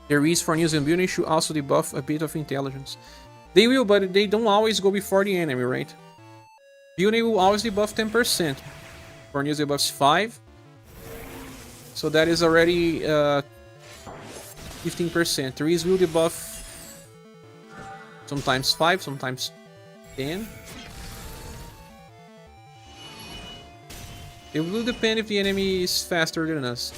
There is for News and Beauty should also debuff a bit of intelligence. They will, but they don't always go before the enemy, right? Beauty will always debuff 10%. For News debuffs 5. So that is already 15%. Therese will debuff sometimes 5, sometimes 10. It will depend if the enemy is faster than us.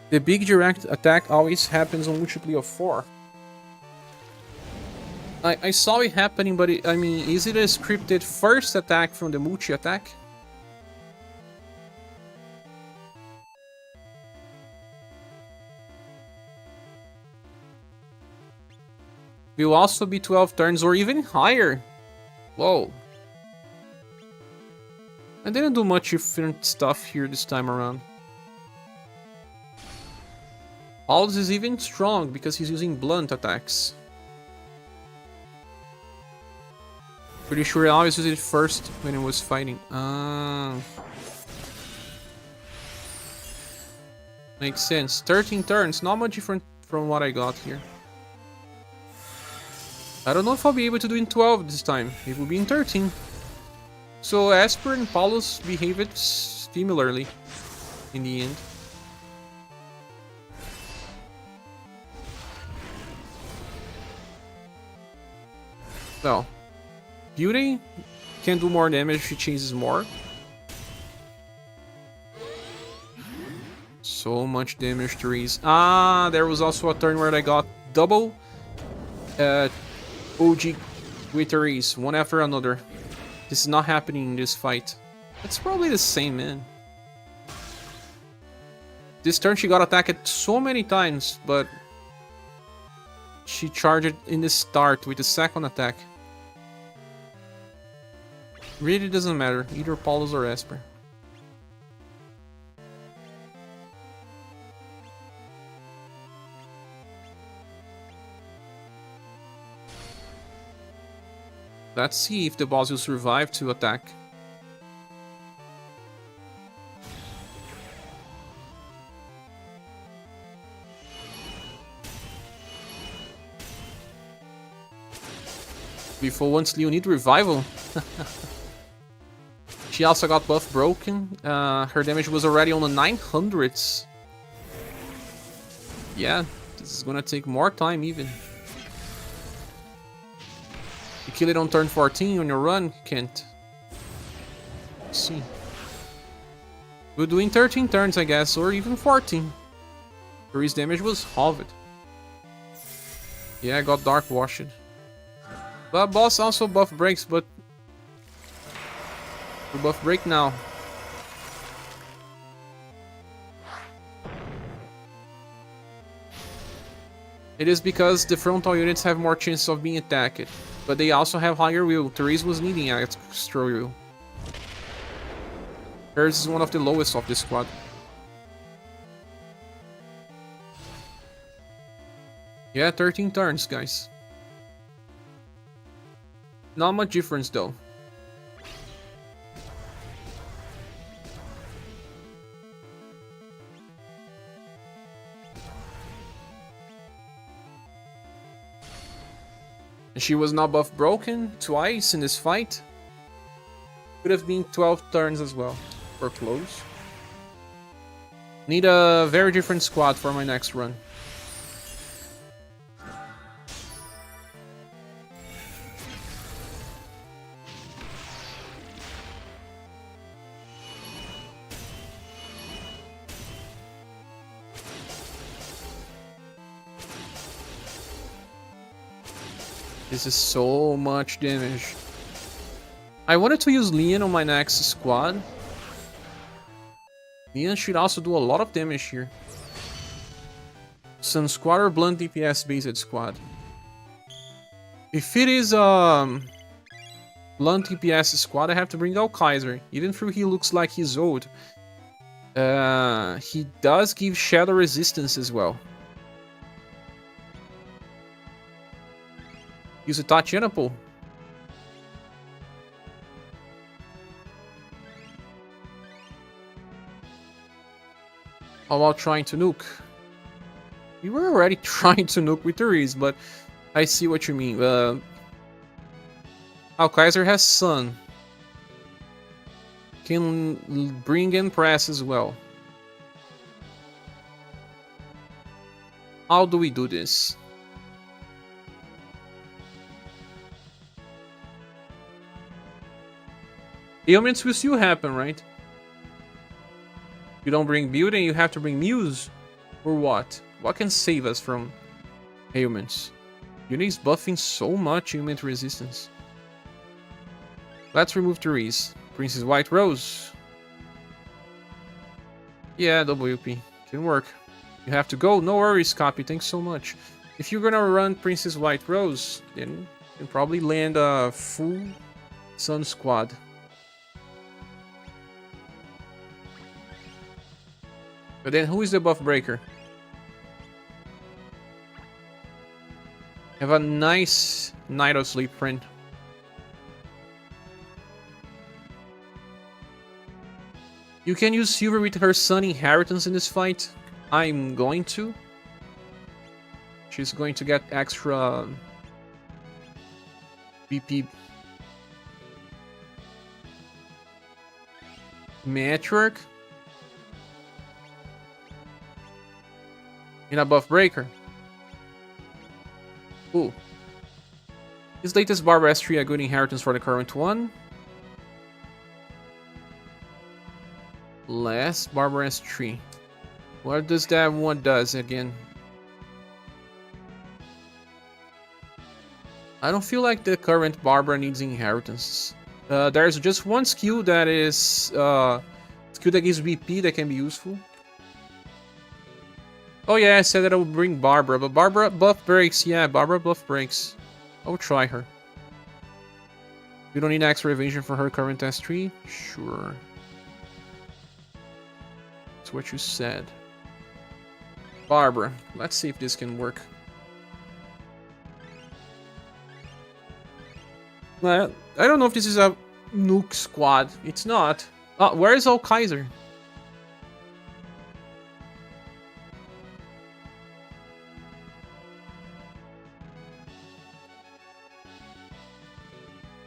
The big direct attack always happens on multiply of 4. I saw it happening, but I mean, is it a scripted first attack from the multi-attack? Will also be 12 turns or even higher. Whoa. I didn't do much different stuff here this time around. Paulus is even strong because he's using blunt attacks. Pretty sure I always used it first when he was fighting. Makes sense. 13 turns, not much different from what I got here. I don't know if I'll be able to do in 12 this time. It will be in 13. So Esper and Paulus behaved similarly in the end. So, Beauty can do more damage if she chases more. So much damage, Therese. Ah, there was also a turn where I got double OG with Therese, one after another. This is not happening in this fight. It's probably the same, man. This turn she got attacked so many times, but she charged in the start with the second attack. Really doesn't matter, either Paulus or Esper. Let's see if the boss will survive to attack. Before once Leo need revival. She also got buff broken. Her damage was already on the 900s. Yeah, this is gonna take more time even. You kill it on turn 14 on your run, Kent. Let's see. We're doing 13 turns, I guess, or even 14. Therese damage was halved. Yeah, I got Dark Washed. But boss also buff breaks, but we buff break now. It is because the frontal units have more chance of being attacked, but they also have higher will. Therese was needing extra will. Hers is one of the lowest of the squad. Yeah, 13 turns, guys. Not much difference though. And she was not buff broken twice in this fight. Could have been 12 turns as well, or close. Need a very different squad for my next run. This is so much damage. I wanted to use Leon on my next squad. Leon should also do a lot of damage here. Sun squad or blunt DPS based squad. If it is blunt DPS squad, I have to bring out Kaiser. Even though he looks like he's old, he does give shadow resistance as well. Use a Tatiana pull. How about trying to nuke? We were already trying to nuke with Therese, but I see what you mean. Kaiser has Sun. Can bring in press as well. How do we do this? Ailments will still happen, right? You don't bring build and you have to bring Muse? Or what? What can save us from ailments? Uni's buffing so much ailment resistance. Let's remove Therese. Princess White Rose. Yeah, WP. Can work. You have to go? No worries, Copy. Thanks so much. If you're gonna run Princess White Rose, then you can probably land a full Sun squad. But then who is the buff breaker? Have a nice Night of Sleep, friend. You can use Silver with her Sun inheritance in this fight. I'm going to. She's going to get extra BP. Network. In a buff breaker. Cool. Is latest Barber S3 a good inheritance for the current one? Last Barber S3. What does that one does again? I don't feel like the current Barbara needs inheritances. There's just one skill that is skill that gives BP that can be useful. Oh yeah, I said that I would bring Barbara, but Barbara buff breaks. Yeah, Barbara buff breaks. I'll try her. We don't need extra evasion for her current S3? Sure. That's what you said. Barbara. Let's see if this can work. Well, I don't know if this is a nuke squad. It's not. Where is Kaiser?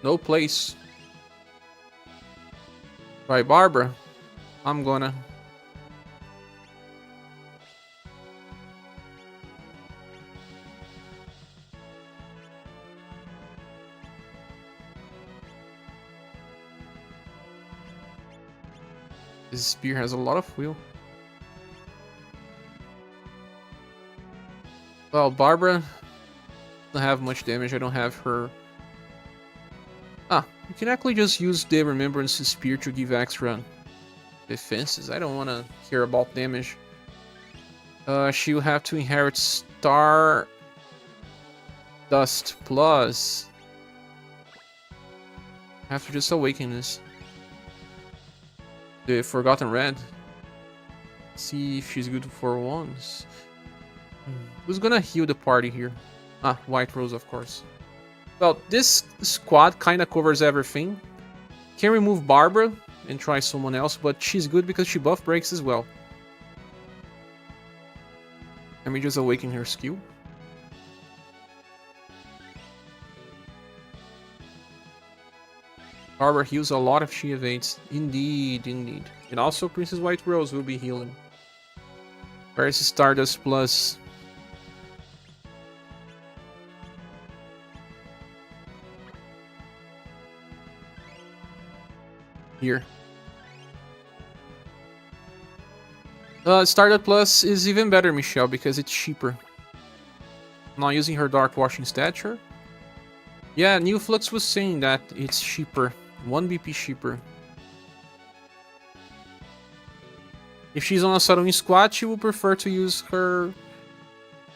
No place. Right, Barbara. I'm gonna. This spear has a lot of wheel. Well, Barbara doesn't have much damage. I don't have her. Ah, you can actually just use the Remembrance Spear to give extra defenses. I don't want to hear about damage. She'll have to inherit Star Dust Plus. I have to just awaken this. The Forgotten Red. See if she's good for once. Who's gonna heal the party here? Ah, White Rose, of course. Well, this squad kind of covers everything. Can remove Barbara and try someone else, but she's good because she buff breaks as well. Let me just awaken her skill. Barbara heals a lot if she evades. Indeed, indeed. And also Princess White Rose will be healing. Where's Stardust Plus? Here. Stardust Plus is even better, Michelle, because it's cheaper. I'm not using her Dark Washing Stature. Yeah, New Flux was saying that it's cheaper. 1 BP cheaper. If she's on a Saruin squad, she will prefer to use her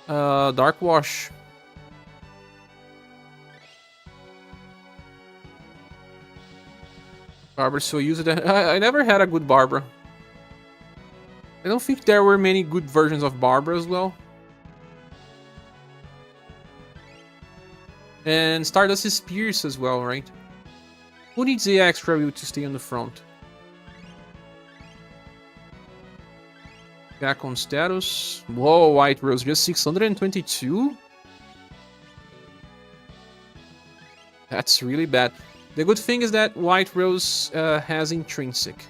Dark Wash. Barbara so used it. I never had a good Barbara. I don't think there were many good versions of Barbara as well. And Stardust is Pierce as well, right? Who needs the extra wheel to stay on the front? Back on status. Whoa, White Rose, just 622? That's really bad. The good thing is that White Rose has Intrinsic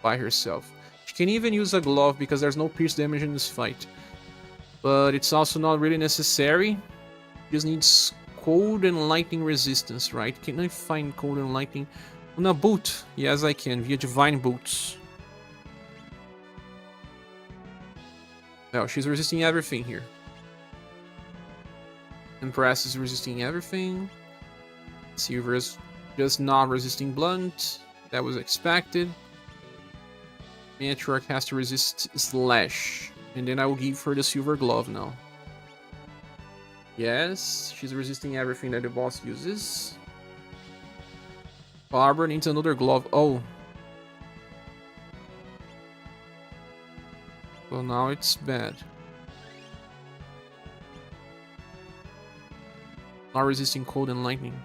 by herself. She can even use a glove because there's no pierce damage in this fight. But it's also not really necessary. Just needs cold and lightning resistance, right? Can I find cold and lightning on a boot? Yes, I can, via Divine Boots. Well, she's resisting everything here. Empress is resisting everything. Silver is just not resisting blunt. That was expected. Schirach has to resist slash. And then I will give her the silver glove now. Yes, she's resisting everything that the boss uses. Barbara needs another glove. Oh. Well, now it's bad. Not resisting cold and lightning.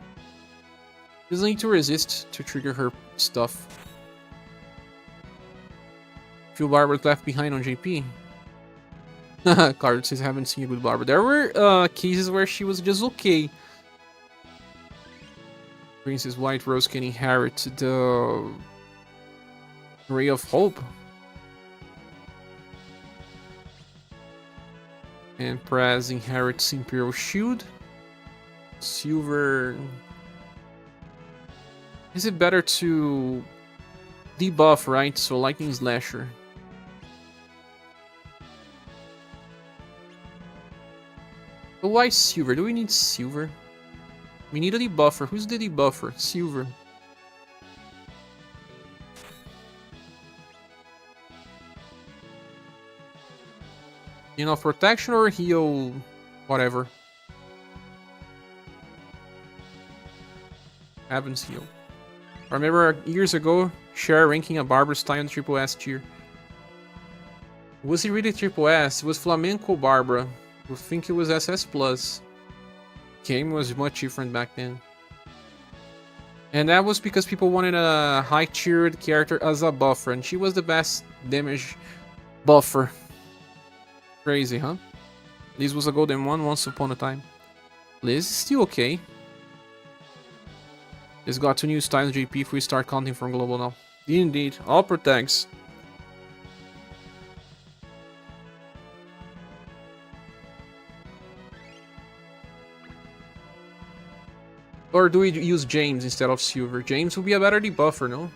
Doesn't need to resist to trigger her stuff. Few Barbers left behind on JP. Card says I haven't seen a good Barbara. There were cases where she was just okay. Princess White Rose can inherit the Ray of Hope. Empress inherits Imperial Shield. Silver. Is it better to debuff, right? So Lightning Slasher. But why silver? Do we need silver? We need a debuffer. Who's the debuffer? Silver. You know, protection or heal, whatever. Haven't healed. I remember years ago, Cher ranking a Barbara style in Triple S tier. Was it really Triple S? It was Flamenco Barbara. I think it was SS Plus. Game was much different back then. And that was because people wanted a high-tiered character as a buffer, and she was the best damage buffer. Crazy, huh? This was a golden one once upon a time. Liz is still okay. It's got 2 new styles JP if we start counting from global now. Indeed, all protects. Or do we use James instead of Silver? James will be a better debuffer, no?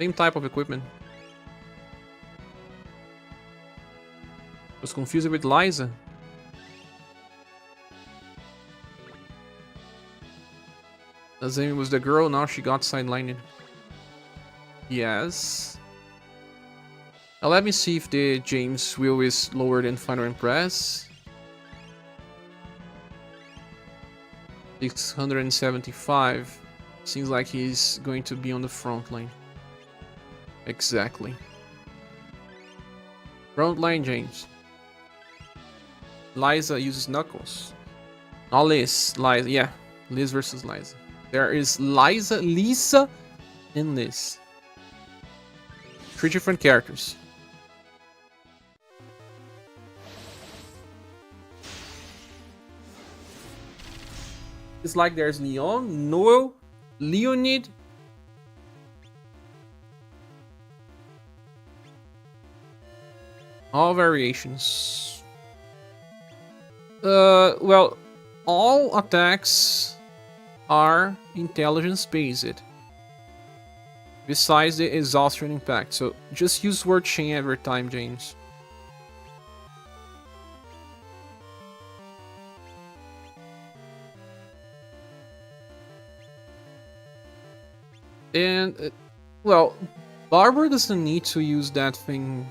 Same type of equipment. Was confused with Liza. Azami was the girl, now she got sidelined. Yes. Now let me see if the James wheel is lower than Final Impress. 675. Seems like he's going to be on the front line. Exactly. Front line, James. Liza uses Knuckles. Not Liz. Liza. Yeah. Liz versus Liza. There is Liza, Lisa, and Liz. 3 different characters. It's like there's Leon, Noel, Leonid. All variations. Well, all attacks are intelligence based. Besides the exhaustion impact. So just use word chain every time, James. And, well, Barbara doesn't need to use that thing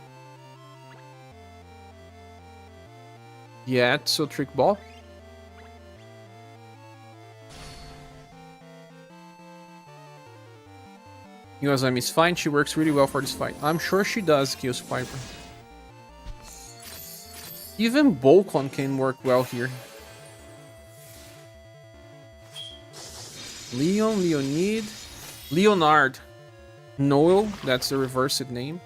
yet, so Trick Ball. USM is fine, she works really well for this fight. I'm sure she does, Chaos Piper. Even Bolcon can work well here. Leon, Leonid, Leonard, Noel, that's the reversed name.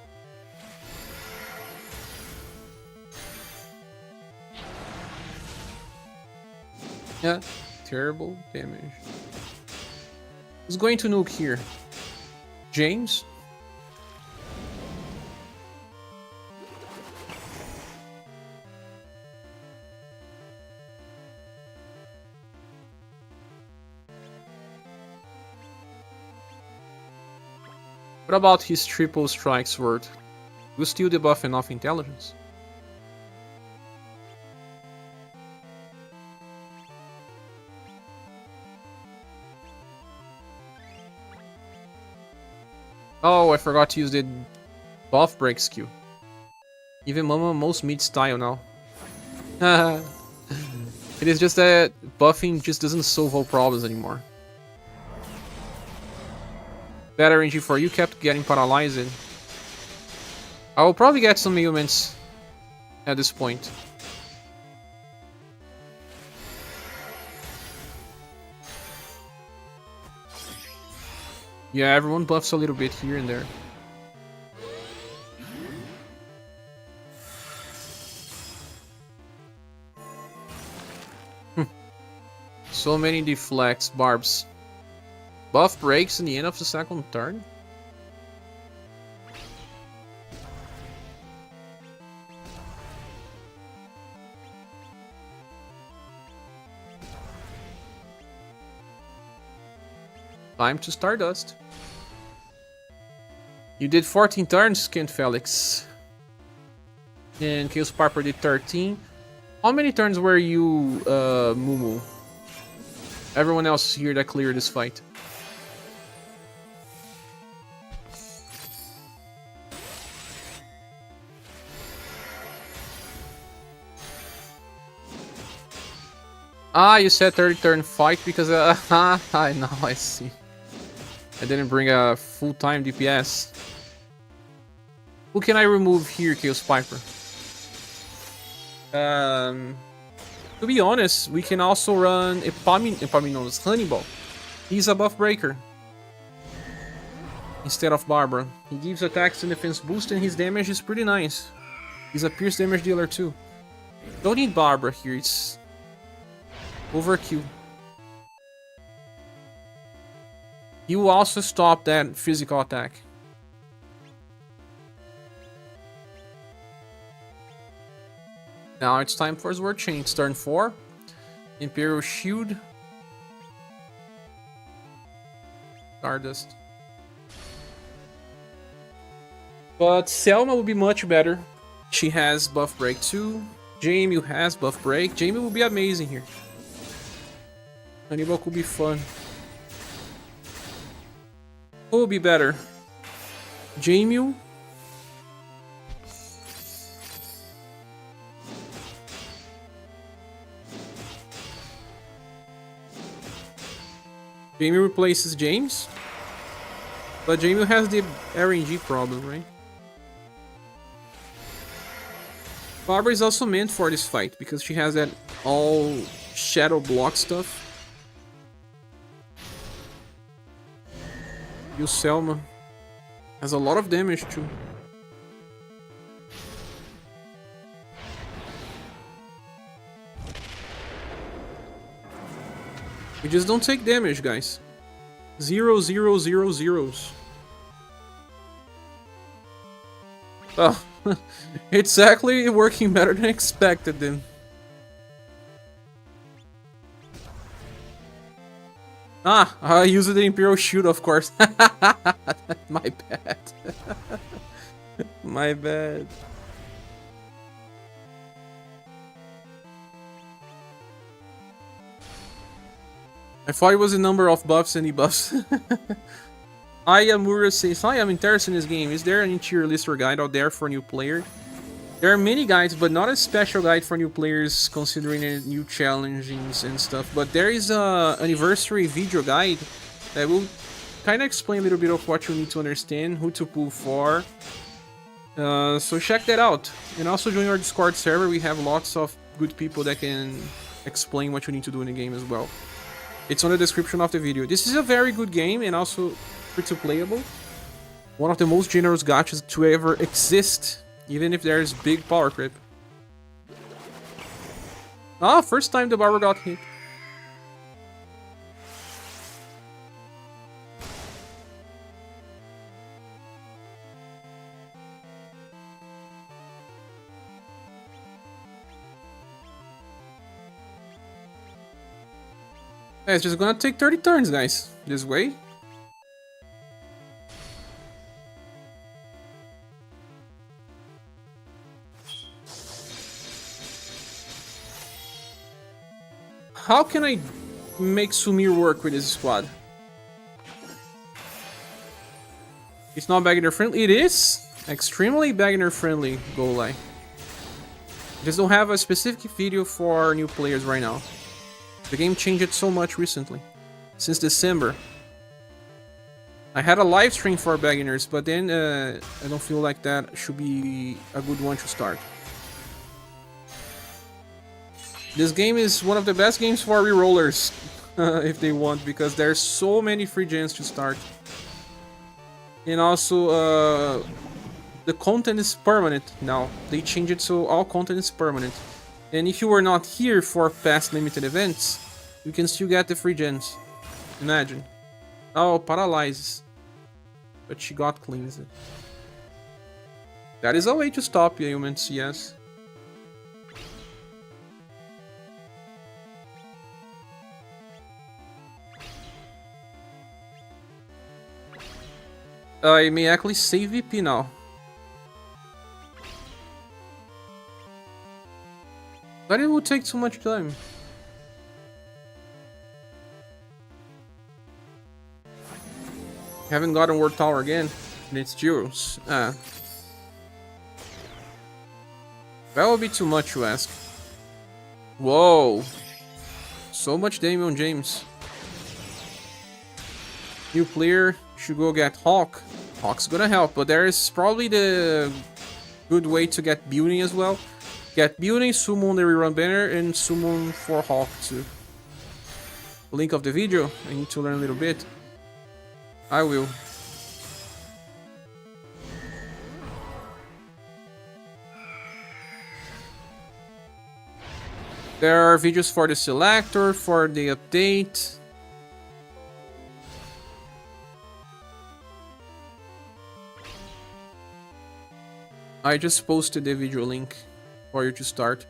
Yeah, terrible damage. Who's going to nuke here? James? What about his triple strike sword? Will still debuff enough intelligence? Oh, I forgot to use the buff break skill. Even Mama most mid style now. It is just that buffing just doesn't solve all problems anymore. Better RNG for you kept getting paralyzed. I will probably get some ailments at this point. Yeah, everyone buffs a little bit here and there. So many deflects, barbs. Buff breaks in the end of the second turn. Time to Stardust. You did 14 turns, Kent Felix. And Chaos Piper did 13. How many turns were you, Mumu? Everyone else here that cleared this fight. Ah, you said 30 turn fight because I know, I see. I didn't bring a full-time DPS. Who can I remove here, Chaos Piper? To be honest, we can also run Epaminon's Honeyball. He's a buff breaker. Instead of Barbara. He gives attacks and defense boost and his damage is pretty nice. He's a pierce damage dealer too. Don't need Barbara here, it's overkill. He will also stop that physical attack. Now it's time for his word chain. It's turn 4. Imperial Shield. Stardust. But Selma will be much better. She has buff break too. Jamie has buff break. Jamie will be amazing here. Hannibal could be fun. Who will be better? Jamie? Jamie replaces James? But Jamie has the RNG problem, right? Barbara is also meant for this fight because she has that all shadow block stuff. You Selma has a lot of damage too. We just don't take damage, guys. 0, 0, 0, zeros. Oh, it's actually working better than expected then. Ah, I used the Imperial Shield, of course. My bad. My bad. I thought it was a number of buffs and debuffs. Ayamura says, hi, I'm interested in this game. Is there an interior list or guide out there for new player? There are many guides, but not a special guide for new players considering new challenges and stuff. But there is a anniversary video guide that will kind of explain a little bit of what you need to understand, who to pull for. So check that out. And also join our Discord server. We have lots of good people that can explain what you need to do in the game as well. It's on the description of the video. This is a very good game and also pretty playable. One of the most generous gachas to ever exist, even if there's big power creep. Ah, first time the barber got hit. Yeah, it's just gonna take 30 turns, guys. This way. How can I make Sumir work with this squad? It's not beginner friendly. It is extremely beginner friendly, Golai. Just don't have a specific video for new players right now. The game changed so much recently, since December. I had a live stream for beginners, but then I don't feel like that should be a good one to start. This game is one of the best games for rerollers, if they want, because there's so many free gens to start. And also, the content is permanent now. They changed it so all content is permanent. And if you were not here for past limited events, you can still get the free gens. Imagine. Oh, paralyzes. But she got cleansed. That is a way to stop ailments, yes. I may actually save VP now. But it would take too much time. Haven't gotten Ward Tower again. And it's Jules. Ah. That would be too much to ask. Whoa. So much damage on James. New player should go get Hawk. Hawk's gonna help, but there is probably the good way to get building as well. Get building, summon the rerun banner, and summon for Hawk too. Link of the video. I need to learn a little bit. I will. There are videos for the selector, for the update. I just posted the video link for you to start.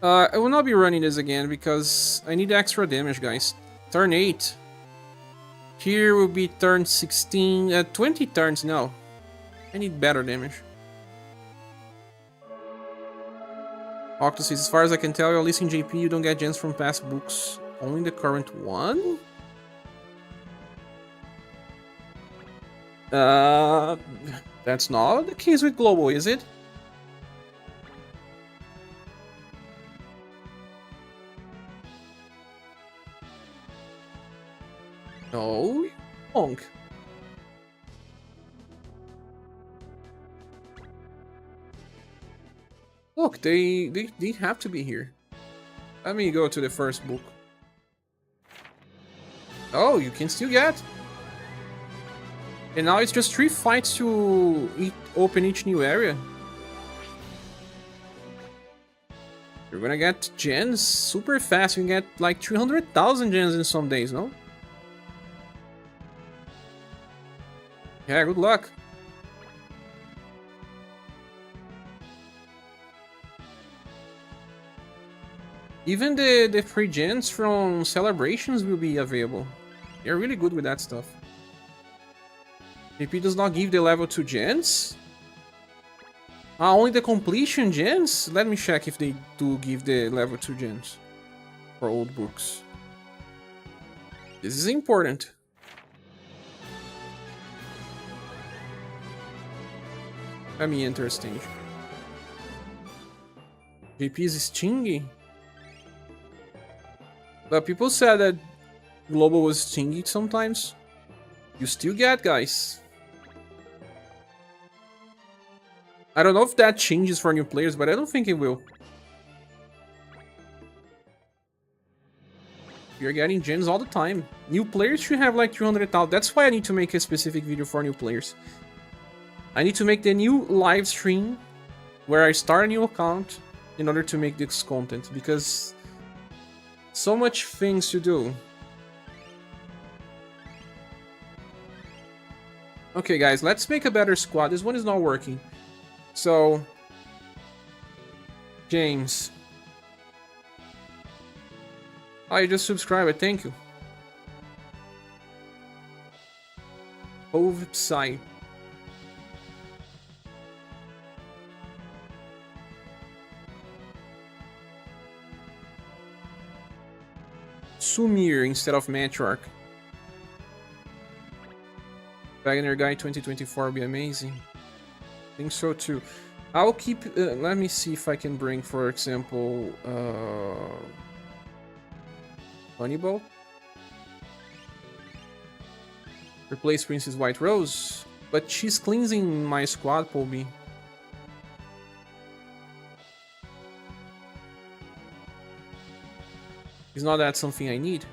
I will not be running this again because I need extra damage, guys. Turn 8. Here will be turn 16, 20 turns now. I need better damage. Octus says, as far as I can tell, you're listing JP, you don't get gens from past books. Only the current one? That's not the case with Global, is it? No, you won't. Look, they have to be here. Let me go to the first book. Oh, you can still get. And now it's just 3 fights to open each new area. You're gonna get gens super fast. You can get like 300,000 gens in some days, no? Yeah, good luck. Even the free gens from celebrations will be available. They're really good with that stuff. JP does not give the level 2 gens? Only the completion gens? Let me check if they do give the level 2 gens for old books. This is important. Let me enter a stage. JP is stingy. But people said that Global was stingy sometimes. You still get, guys. I don't know if that changes for new players, but I don't think it will. You're getting gens all the time. New players should have like 300,000. That's why I need to make a specific video for new players. I need to make the new live stream where I start a new account in order to make this content, because so much things to do. Okay, guys, let's make a better squad. This one is not working. So, James. Oh, you just subscribed. Thank you. Website. Sumir instead of Matriarch. Wagner Guy 2024 will be amazing. I think so too. I'll keep. Let me see if I can bring, for example, Honeyball. Replace Princess White Rose, but she's cleansing my squad, Poby. Is not that something I need?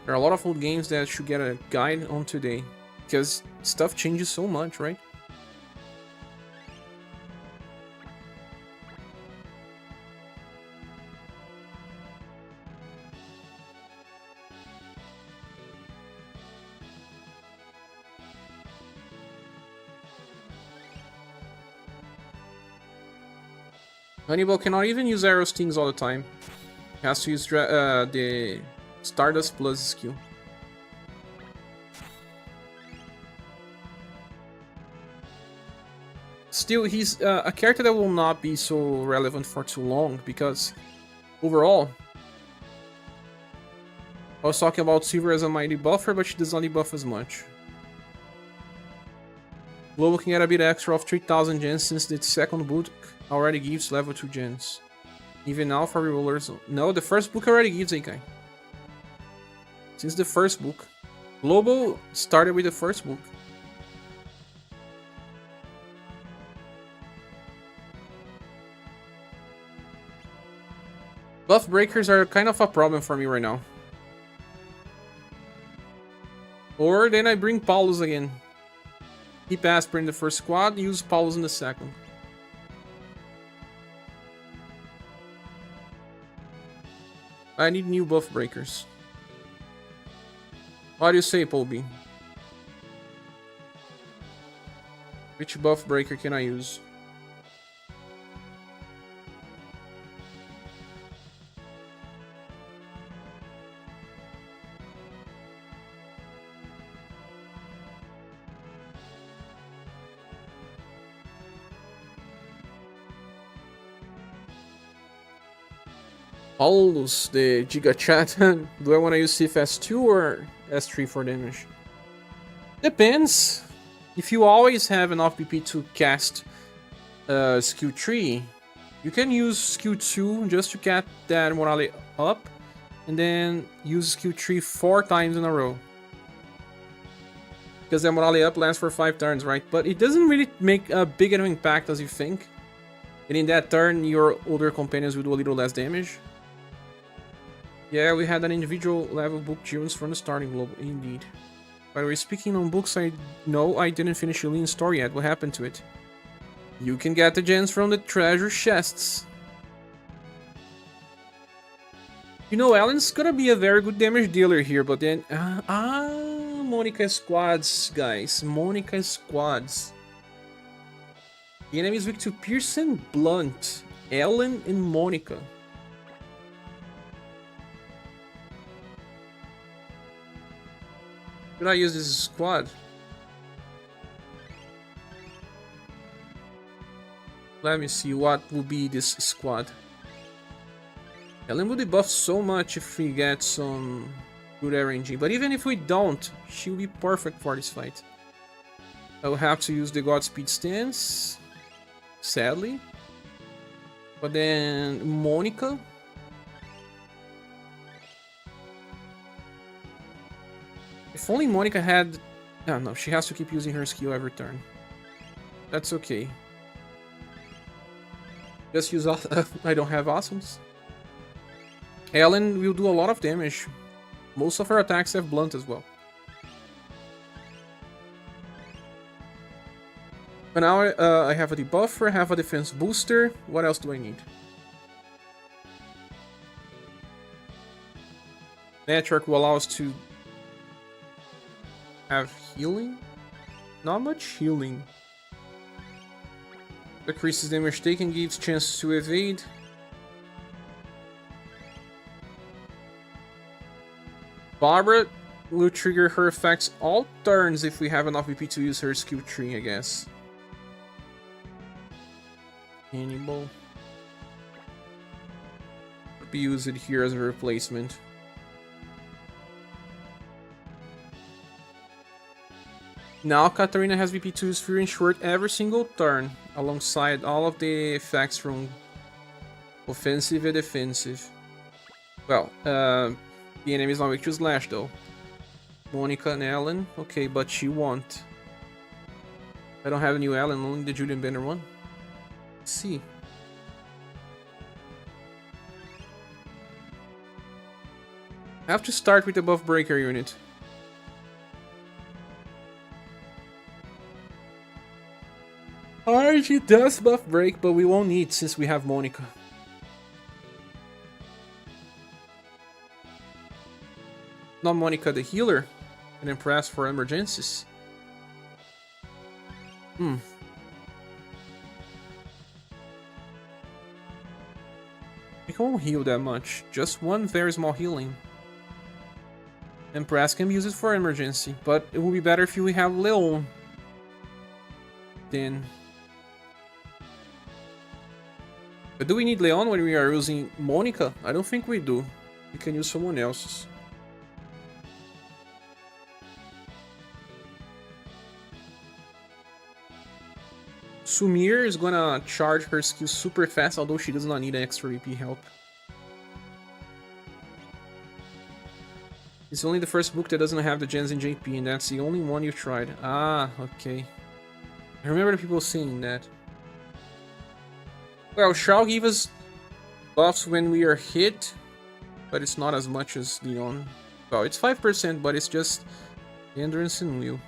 There are a lot of old games that should get a guide on today, because stuff changes so much, right? Honeyball cannot even use arrow stings all the time. He has to use the Stardust Plus skill. Still, he's a character that will not be so relevant for too long, because overall, I was talking about Silver as a mighty buffer, but she does not debuff as much. Global can get a bit extra of 3,000 gens since the second book already gives level 2 gens. Even now for rerolers. No, the first book already gives a guy. Since the first book. Global started with the first book. Buff breakers are kind of a problem for me right now. Or then I bring Paulus again. Keep Asper in the first squad, use Paulus in the second. I need new buff breakers. What do you say, Polby? Which buff breaker can I use? Paulus, the Giga Chat. Do I want to use Sif S2 or S3 for damage? Depends. If you always have enough BP to cast skill 3, you can use skill 2 just to get that morale up, and then use skill 3 4 times in a row. Because that morale up lasts for 5 turns, right? But it doesn't really make a big enough impact as you think. And in that turn, your older companions will do a little less damage. Yeah, we had an individual level book Jones from the starting globe, indeed. By the way, speaking on books, I didn't finish Eileen's story yet. What happened to it? You can get the gems from the treasure chests. You know, Alan's gonna be a very good damage dealer here, but then... Monica squads, guys. Monica squads. The enemy is weak to Pierce and Blunt. Ellen and Monica. Should I use this squad? Let me see what will be this squad. Ellen will debuff so much if we get some good RNG, but even if we don't, she will be perfect for this fight. I will have to use the Godspeed stance, sadly. But then Monica. If only Monica had... No, she has to keep using her skill every turn. That's okay. Just use... I don't have awesomes. Ellen will do a lot of damage. Most of her attacks have blunt as well. But now I have a debuffer, I have a defense booster. What else do I need? Network will allow us to have healing? Not much healing. Decreases damage taken, gives chance to evade. Barbara will trigger her effects all turns if we have enough BP to use her skill tree, I guess. Hannibal. Could be used here as a replacement. Now Katarina has BP to use Fury and Short every single turn, alongside all of the effects from offensive and defensive. Well, the enemy is not weak to Slash though. Monica and Ellen, okay, but she won't. I don't have a new Ellen, only the Julian Banner one. Let's see. I have to start with the buff breaker unit. Alright, she does buff break, but we won't need since we have Monica. Not Monica the healer, and Impress for emergencies. We won't heal that much, just one very small healing. Impress can be used for emergency, but it will be better if we have Leon. Then. But do we need Leon when we are using Monica? I don't think we do. We can use someone else's. Sumir is gonna charge her skill super fast, although she does not need extra VP help. It's only the first book that doesn't have the gens in JP, and that's the only one you've tried. Ah, okay. I remember the people saying that. Well, Shao give us buffs when we are hit, but it's not as much as Leon. Well, it's 5%, but it's just endurance and will.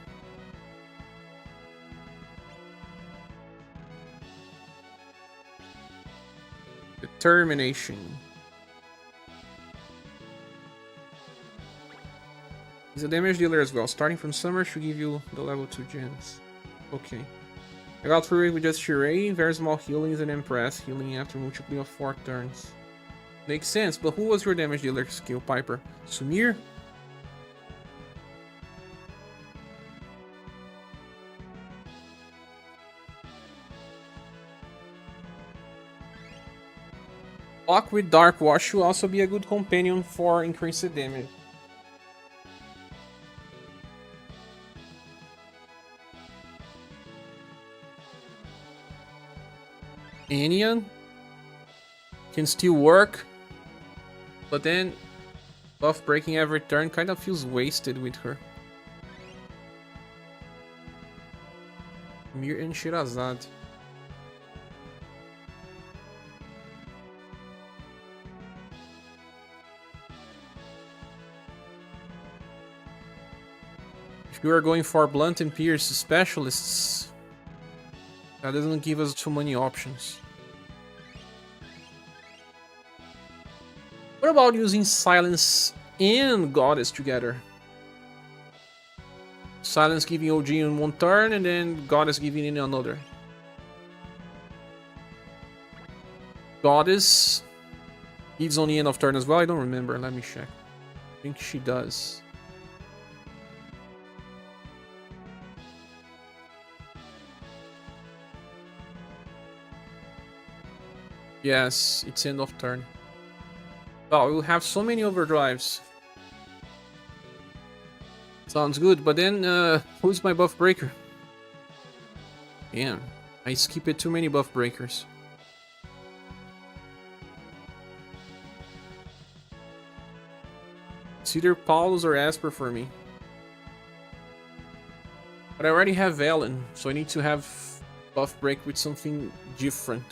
Determination. He's a damage dealer as well. Starting from Summer should give you the level 2 gens. Okay. I got through it with just Schirach, very small healings, and Impress, healing after multiple of 4 turns. Makes sense, but who was your damage dealer skill, Piper? Sumir? Lock with Dark Wash will also be a good companion for increased damage. Anian can still work, but then buff breaking every turn kind of feels wasted with her. Mir and Shirazad. If you are going for Blunt and Pierce specialists, that doesn't give us too many options. What about using Silence and Goddess together? Silence giving OG in one turn and then Goddess giving in another. Goddess gives on the end of turn as well. I don't remember. Let me check. I think she does. Yes, it's end of turn. Wow, we'll have so many overdrives. Sounds good, but then who's my buff breaker? Damn, I skipped too many buff breakers. It's either Paulus or Asper for me. But I already have Valen, so I need to have buff break with something different.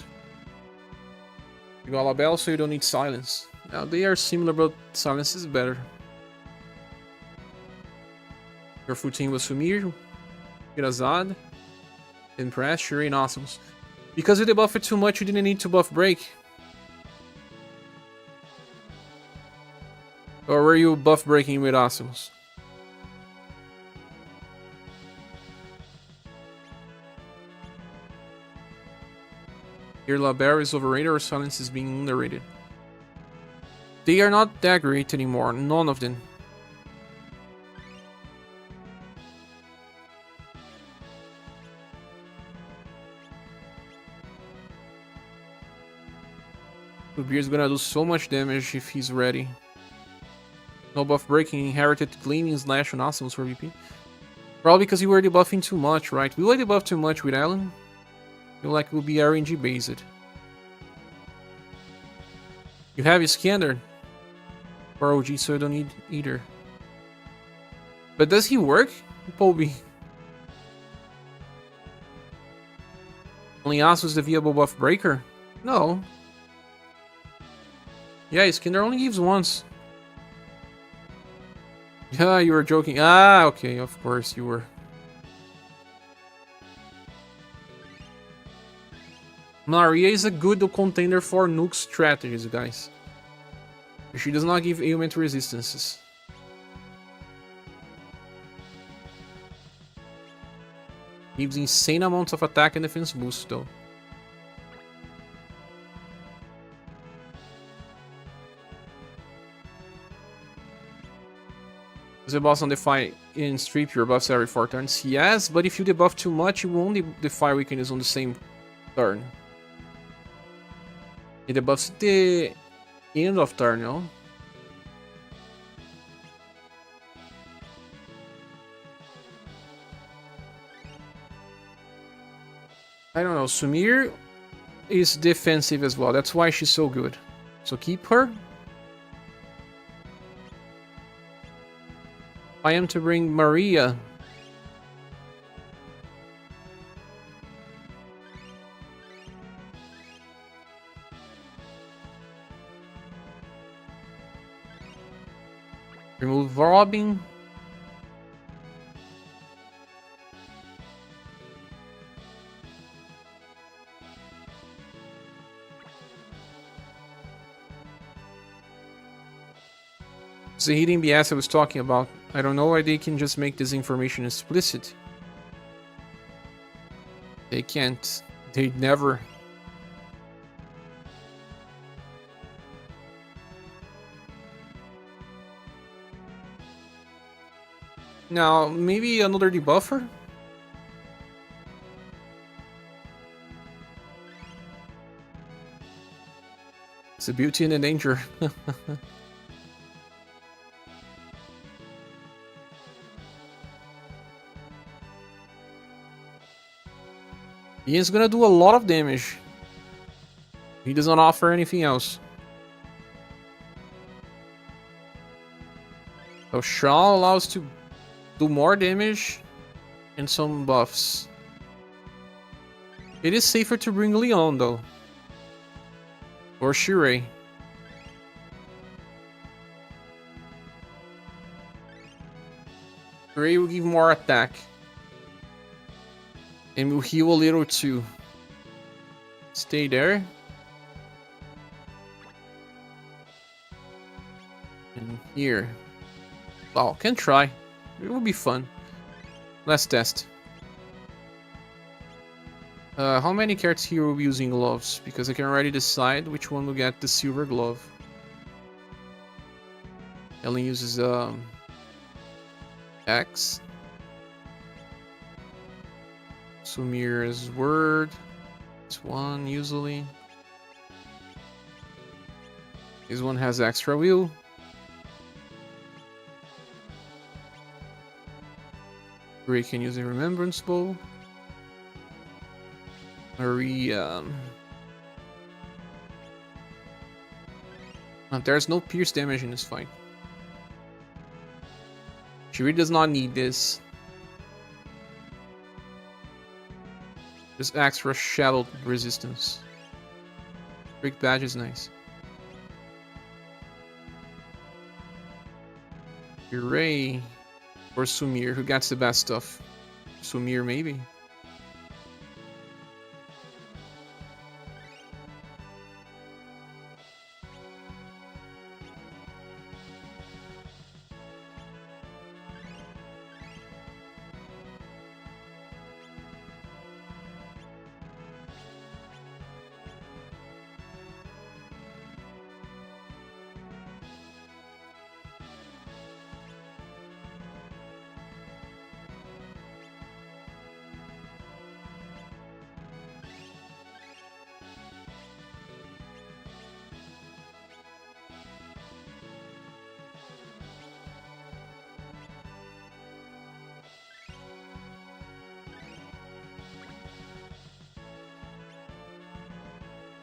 You got Labelle, so you don't need Silence. Now they are similar, but Silence is better. Your full team was Sumir, Shirazad, Impress, Shuri, and Awesomes. Because you debuffed it too much, you didn't need to buff break. Or were you buff breaking with Awesomes? Your Labelle is overrated or Silence is being underrated? They are not that great anymore, none of them. Subir is gonna do so much damage if he's ready. No buff breaking, inherited Gleaming Slash on Awesomes for VP. Probably because you were debuffing too much, right? Will I debuff too much with Alan? I feel like it will be RNG based. You have Iskander for OG, so you don't need either. But does he work, Poby? Only Asu is the viable buff breaker? No. Yeah, Iskander only gives once. Yeah, you were joking. Ah, okay, of course you were. Maria is a good contender for nuke strategies, guys. She does not give ailment resistances. Gives insane amounts of attack and defense boost, though. Does the boss on defy and strip your buffs every 4 turns? Yes, but if you debuff too much, you will only defy weakness on the same turn. It debuffs the end of turn, no? I don't know, Sumir is defensive as well, that's why she's so good. So keep her. I am to bring Maria. Remove Robin. It's the hidden BS I was talking about. I don't know why they can just make this information explicit. They can't. They never. Now, maybe another debuffer? It's a beauty and a danger. Ian's gonna do a lot of damage. He doesn't offer anything else. So Shaw allows to do more damage and some buffs. It is safer to bring Leon though. Or Schirach. Schirach will give more attack. And will heal a little too. Stay there. And here. Wow, can try. It will be fun. Let's test. How many cards here will be using gloves? Because I can already decide which one will get the silver glove. Ellen uses X. Sumir's word. This one usually. This one has extra wheel. Ray can use a remembrance bow. Maria. There's no pierce damage in this fight. She really does not need this. Just extra shadow resistance. Break badge is nice. Ray or Sumir, who gets the best stuff? Sumir maybe.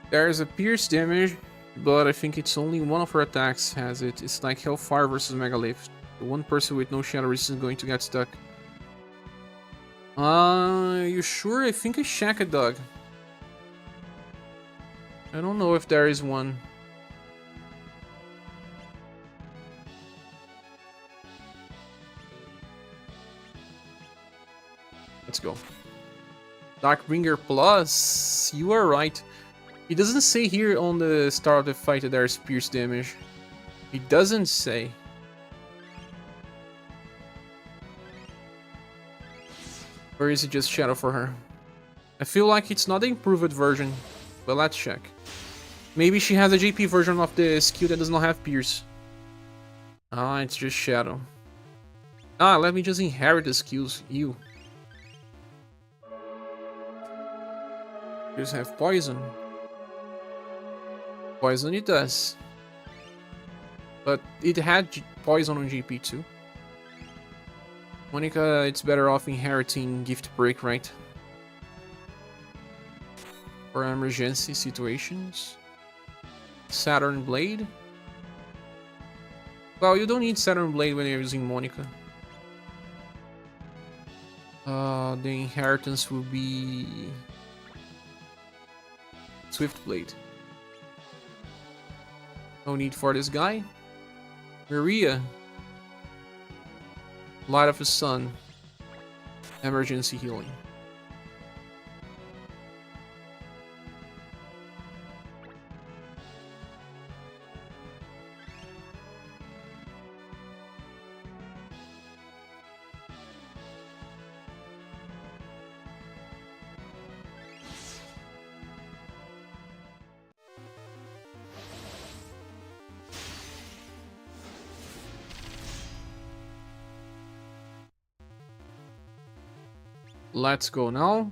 There's a pierce damage, but I think it's only one of her attacks has it. It's like Hellfire versus Megalith. The one person with no shadow resistance is going to get stuck. You sure? I think I check a dog. I don't know if there is one. Let's go. Darkbringer Plus. You are right. It doesn't say here on the start of the fight that there's pierce damage. It doesn't say. Or is it just shadow for her? I feel like it's not the improved version, but let's check. Maybe she has a JP version of the skill that does not have pierce. Ah, it's just shadow. Ah, let me just inherit the skills. You. Just have poison. Poison it does. But it had poison on GP too. Monica, it's better off inheriting Gift Break, right? For emergency situations. Saturn Blade. Well, you don't need Saturn Blade when you're using Monica. The inheritance will be Swift Blade. No need for this guy. Maria. Light of the Sun. Emergency healing. Let's go now.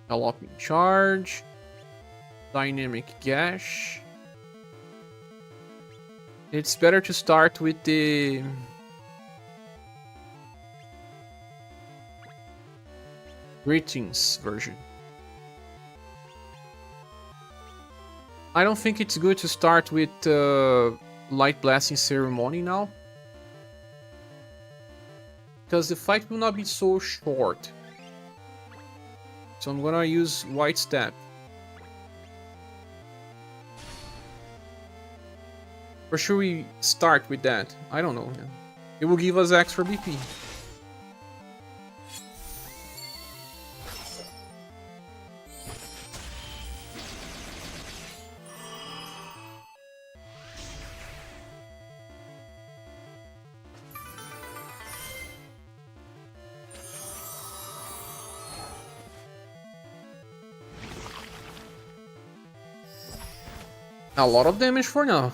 Galloping charge. Dynamic Gash. It's better to start with the Greetings version. I don't think it's good to start with Light Blasting Ceremony now, because the fight will not be so short. So I'm gonna use White Step. Or should we start with that? I don't know. It will give us extra BP. A lot of damage for now,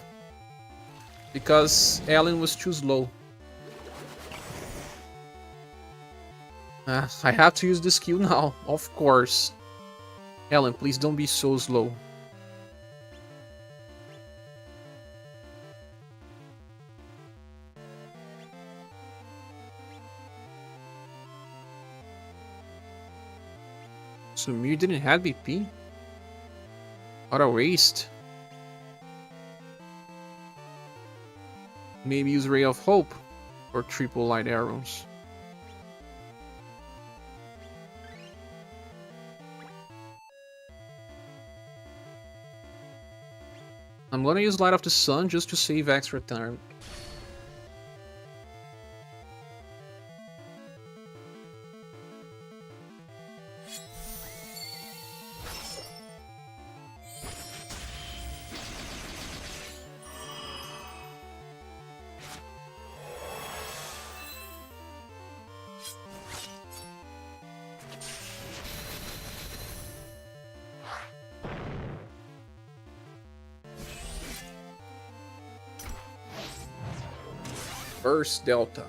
because Ellen was too slow. I have to use the skill now, of course. Ellen, please don't be so slow. So Mir didn't have BP? What a waste. Maybe use Ray of Hope or triple light arrows. I'm gonna use Light of the Sun just to save extra time. Burst Delta.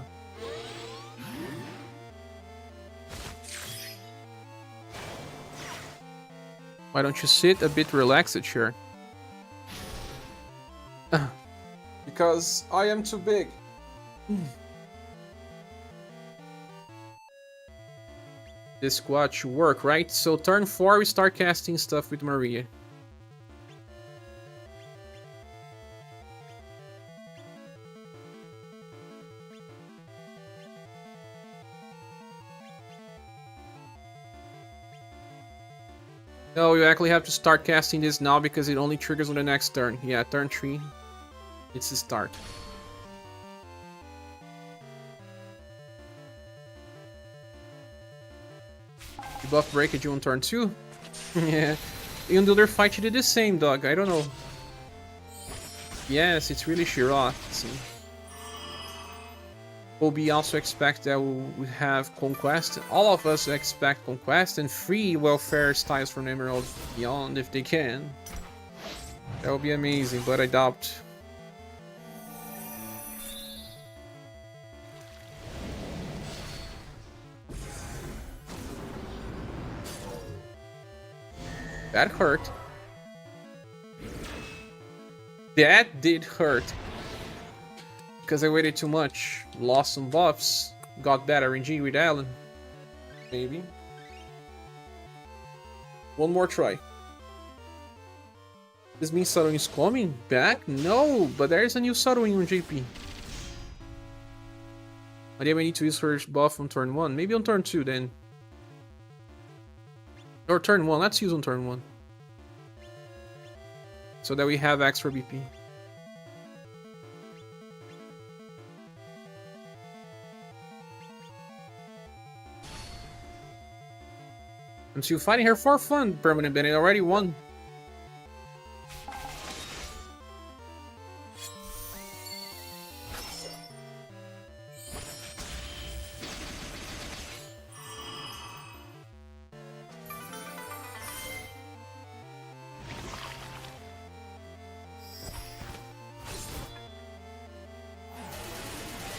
Why don't you sit a bit relaxed here? Because I am too big. This squad should work, right? So turn 4 we start casting stuff with Maria. No, you actually have to start casting this now because it only triggers on the next turn. Yeah, turn 3. It's the start. You buff breakage on turn 2? Yeah. Even though their fight you did the same, dog. I don't know. Yes, it's really Schirach. We also expect that we have Conquest. All of us expect Conquest and free welfare styles from Emerald Beyond if they can. That would be amazing, but I doubt. That hurt. That did hurt. Because I waited too much. Lost some buffs. Got better RNG with Alan. Maybe. One more try. This means Saruin is coming back? No, but there is a new Saruin on JP. Maybe I need to use her buff on turn 1. Maybe on turn 2 then. Or turn 1. Let's use on turn 1. So that we have extra BP. I'm still fighting her for fun, Permanent Bandit already won.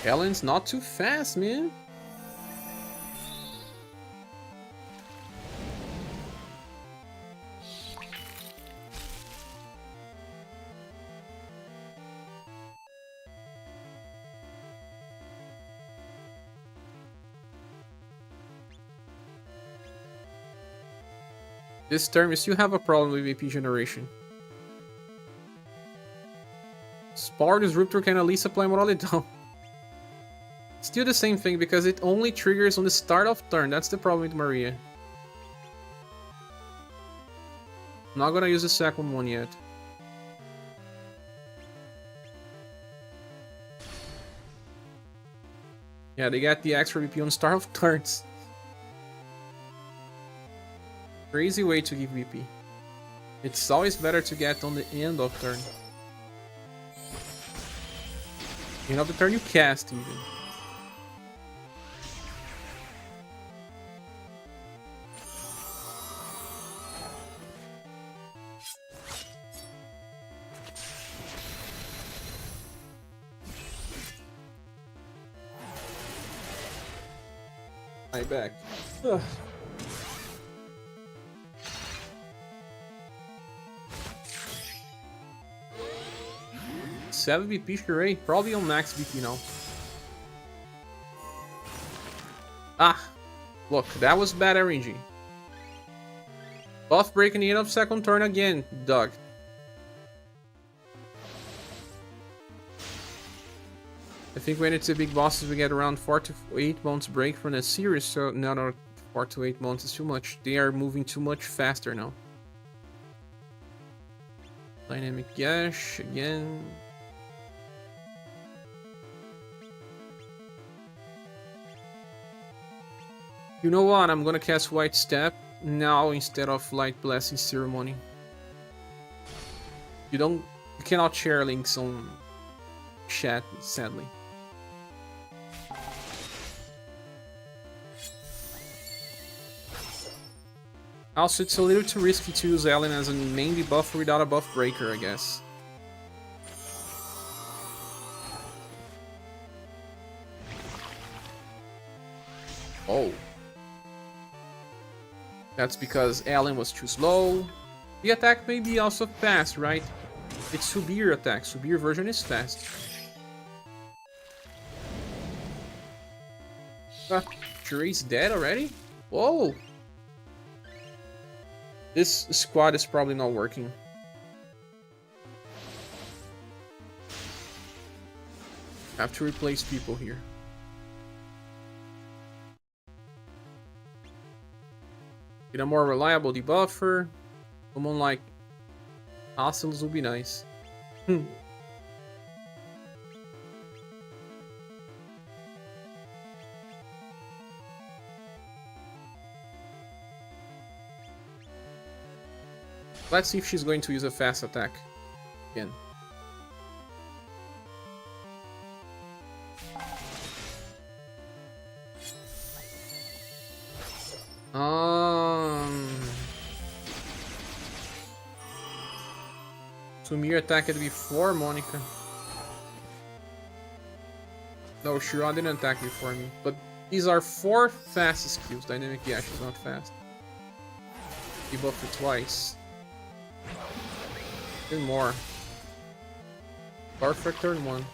Ellen's not too fast, man. This turn we still have a problem with VP generation. Spar Disruptor can at least apply Moralidão. Still the same thing because it only triggers on the start of turn. That's the problem with Maria. Not gonna use the second one yet. Yeah, they got the extra VP on start of turns. Crazy way to give VP. It's always better to get on the end of turn. End of the turn you cast even. My back. Ugh. Seven BP Schirach, probably on max BP now. Ah, look, that was bad RNG. Buff break in the end of second turn again, Doug. I think when it's a big bosses, we get around 4 to 8 months break from the series, so no, 4 to 8 months is too much. They are moving too much faster now. Dynamic Gash again. You know what? I'm gonna cast White Step now instead of Light Blessing Ceremony. You cannot share links on chat, sadly. Also, it's a little too risky to use Ellen as a main debuffer without a buff breaker, I guess. Oh. That's because Ellen was too slow. The attack may be also fast, right? It's ScherBR attack. ScherBR version is fast. Schirach's dead already? Whoa! This squad is probably not working. Have to replace people here. Get a more reliable debuffer. Someone like Hostels would be nice. Let's see if she's going to use a fast attack again. Sumir attacked before Monica. No, Schirach didn't attack before me. But these are 4 fast skills. Dynamic Gash is not fast. He buffed it twice. Even more. Perfect turn 1.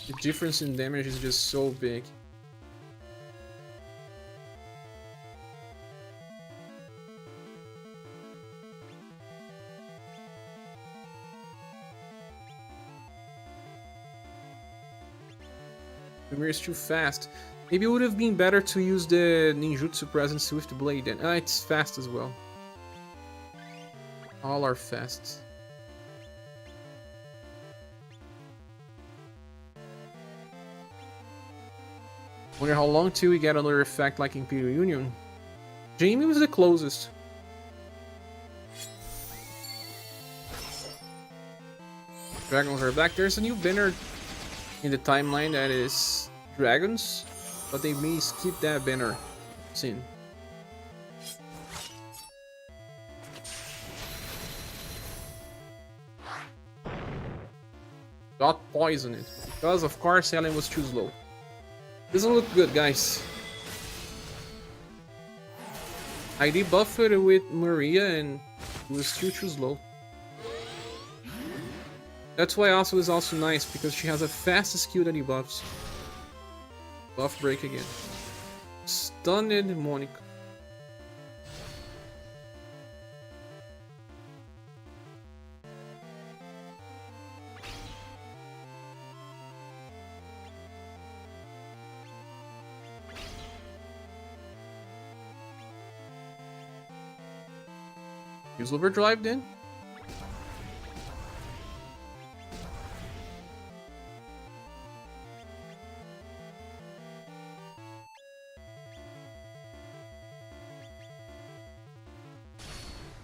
The difference in damage is just so big. Sumir is too fast. Maybe it would have been better to use the ninjutsu presence with the blade then. It's fast as well. All are fast. Wonder how long till we get another effect like Imperial Union. Jamie was the closest. Dragons are back. There's a new banner in the timeline that is dragons, but they may skip that banner soon. Got poisoned because of course Ellen was too slow. Doesn't look good, guys. I debuffed it with Maria and it was still too slow. That's why Asu is also nice, because she has a fast skill that debuffs. Buff break again. stunned Monica. Use overdrive then.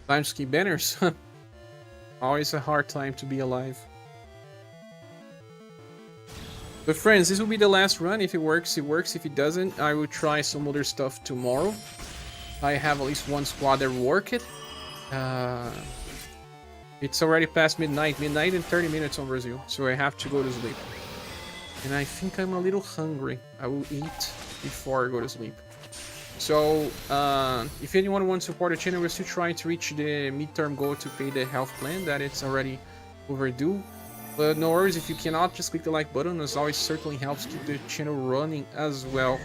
Time to keep banners. Always a hard time to be alive. But friends, this will be the last run. If it works, it works. If it doesn't, I will try some other stuff tomorrow. I have at least one squad that will work it. It's already past midnight. Midnight and 30 minutes on Brazil. So I have to go to sleep. And I think I'm a little hungry. I will eat before I go to sleep. So, if anyone wants to support the channel, we're still trying to reach the midterm goal to pay the health plan, that it's already overdue. But no worries, if you cannot, just click the like button, as always certainly helps keep the channel running as well.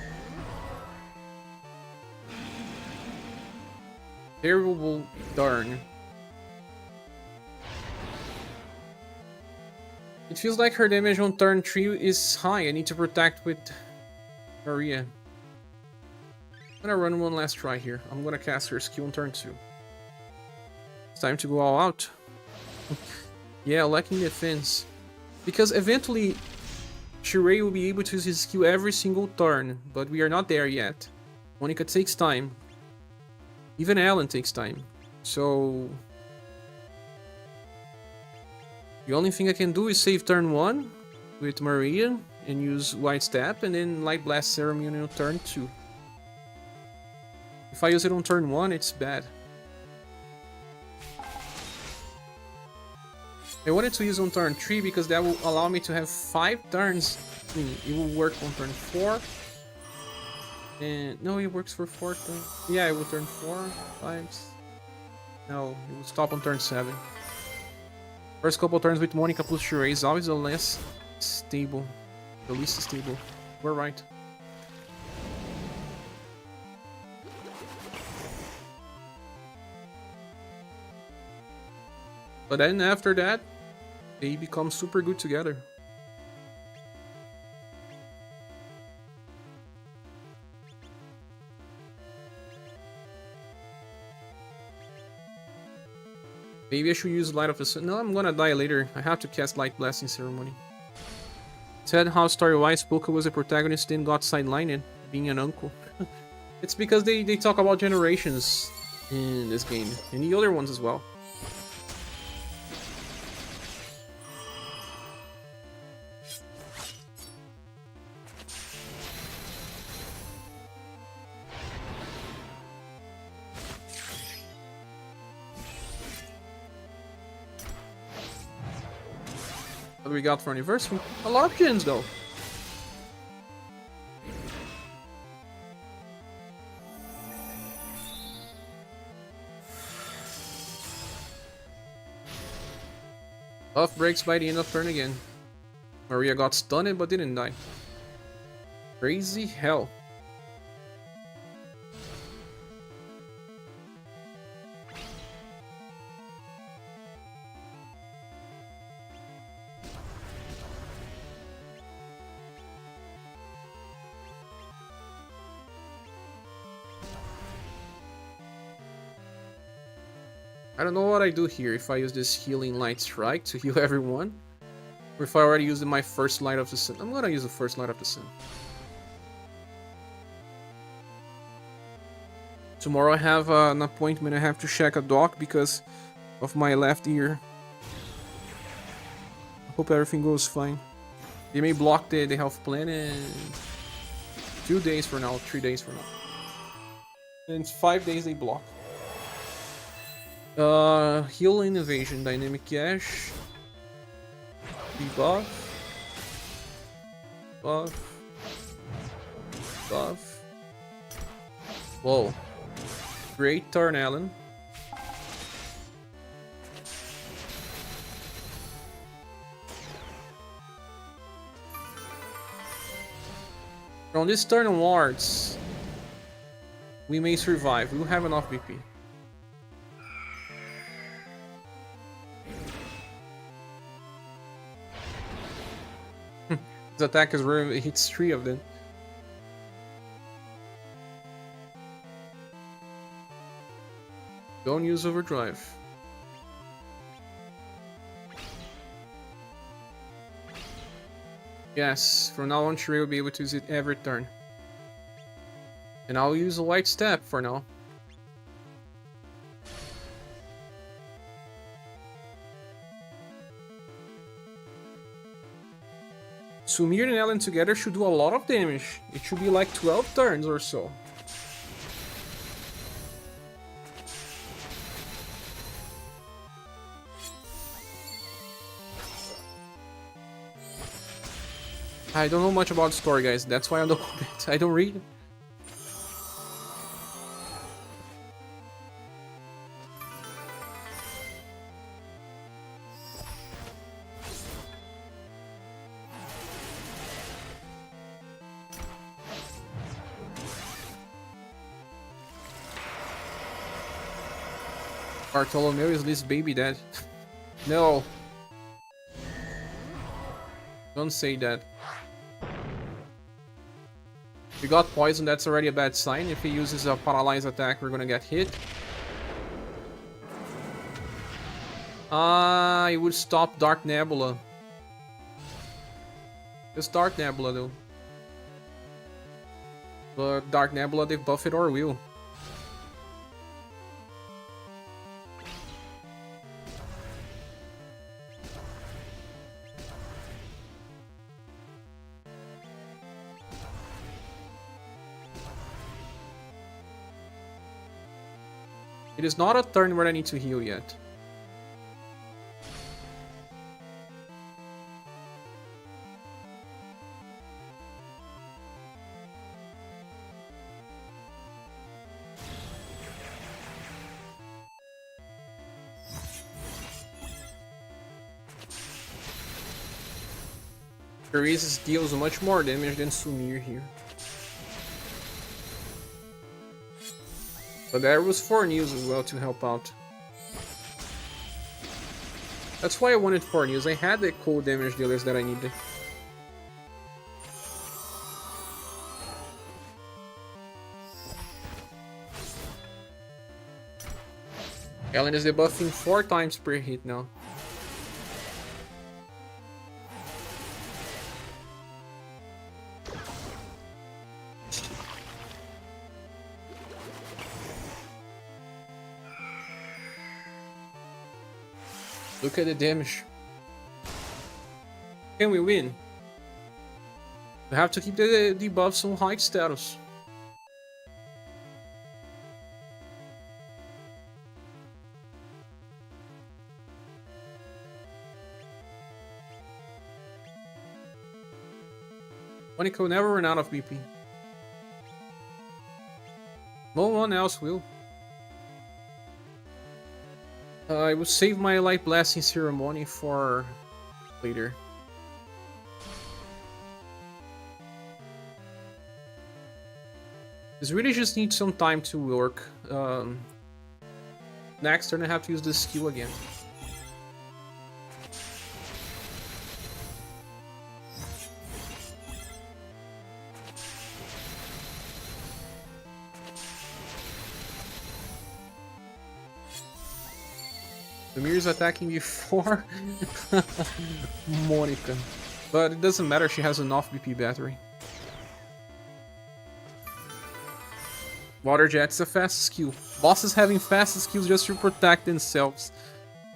Terrible darn. It feels like her damage on turn 3 is high. I need to protect with Maria. I'm gonna run one last try here. I'm gonna cast her skill on turn 2. It's time to go all out. Yeah, lacking defense. Because eventually, Schirach will be able to use his skill every single turn, but we are not there yet. Monica takes time. Even Alan takes time. So... the only thing I can do is save turn 1 with Maria and use White Step, and then Light Blast Ceremony on turn 2. If I use it on turn 1, it's bad. I wanted to use on turn 3 because that will allow me to have 5 turns. I mean, it will work on turn 4. And no, it works for 4 turns. Yeah, it will turn 4, 5. No, it will stop on turn 7. First couple turns with Monica plus Schirach is always the less stable. The least stable. We're right. But then after that, they become super good together. Maybe I should use Light of the Sun. No, I'm gonna die later. I have to cast Light Blasting Ceremony. Said how story-wise Poka was a protagonist, then got sidelined, being an uncle. It's because they talk about generations in this game, and the other ones as well. What do we got for UniverSe? A lot of gens though. Buff breaks by the end of turn again. Maria got stunned but didn't die. Crazy hell. I don't know what I do here, if I use this healing light strike to heal everyone, or if I already used my first light of the sun. I'm gonna use the first light of the sun. Tomorrow I have an appointment. I have to check a doc because of my left ear. I hope everything goes fine. They may block the health plan in 2 days from now, 3 days from now. And 5 days they block. Heal Innovation, Dynamic Cash, debuff, buff, buff. Whoa. Great turn, Alan. From this turn onwards, We may survive. We'll have enough BP. His attack is rare. It hits 3 of them. Don't use overdrive. Yes, from now on Schirach will be able to use it every turn. And I'll use a white step for now. Sumir and Ellen together should do a lot of damage. It should be like 12 turns or so. I don't know much about the story, guys. That's why I don't comment. I don't read. Bartolomeo is this baby dad. No. Don't say that. We got poison, that's already a bad sign. If he uses a paralyzed attack, we're gonna get hit. It would stop Dark Nebula. Just Dark Nebula though. But Dark Nebula, they've buffed or will. It is not a turn where I need to heal yet. Carices deals much more damage than Sumir here. But there was 4 news as well to help out. That's why I wanted 4 news. I had the cold damage dealers that I needed. Ellen is debuffing 4 times per hit now. Look at the damage. Can we win? We have to keep the debuffs on high status. Monica will never run out of BP. No one else will. I will save my light blasting ceremony for later. This really just needs some time to work. Next turn I have to use this skill again. Mir's attacking before Monica. But it doesn't matter, she has enough BP battery. Water Jet's a fast skill. Bosses having fast skills just to protect themselves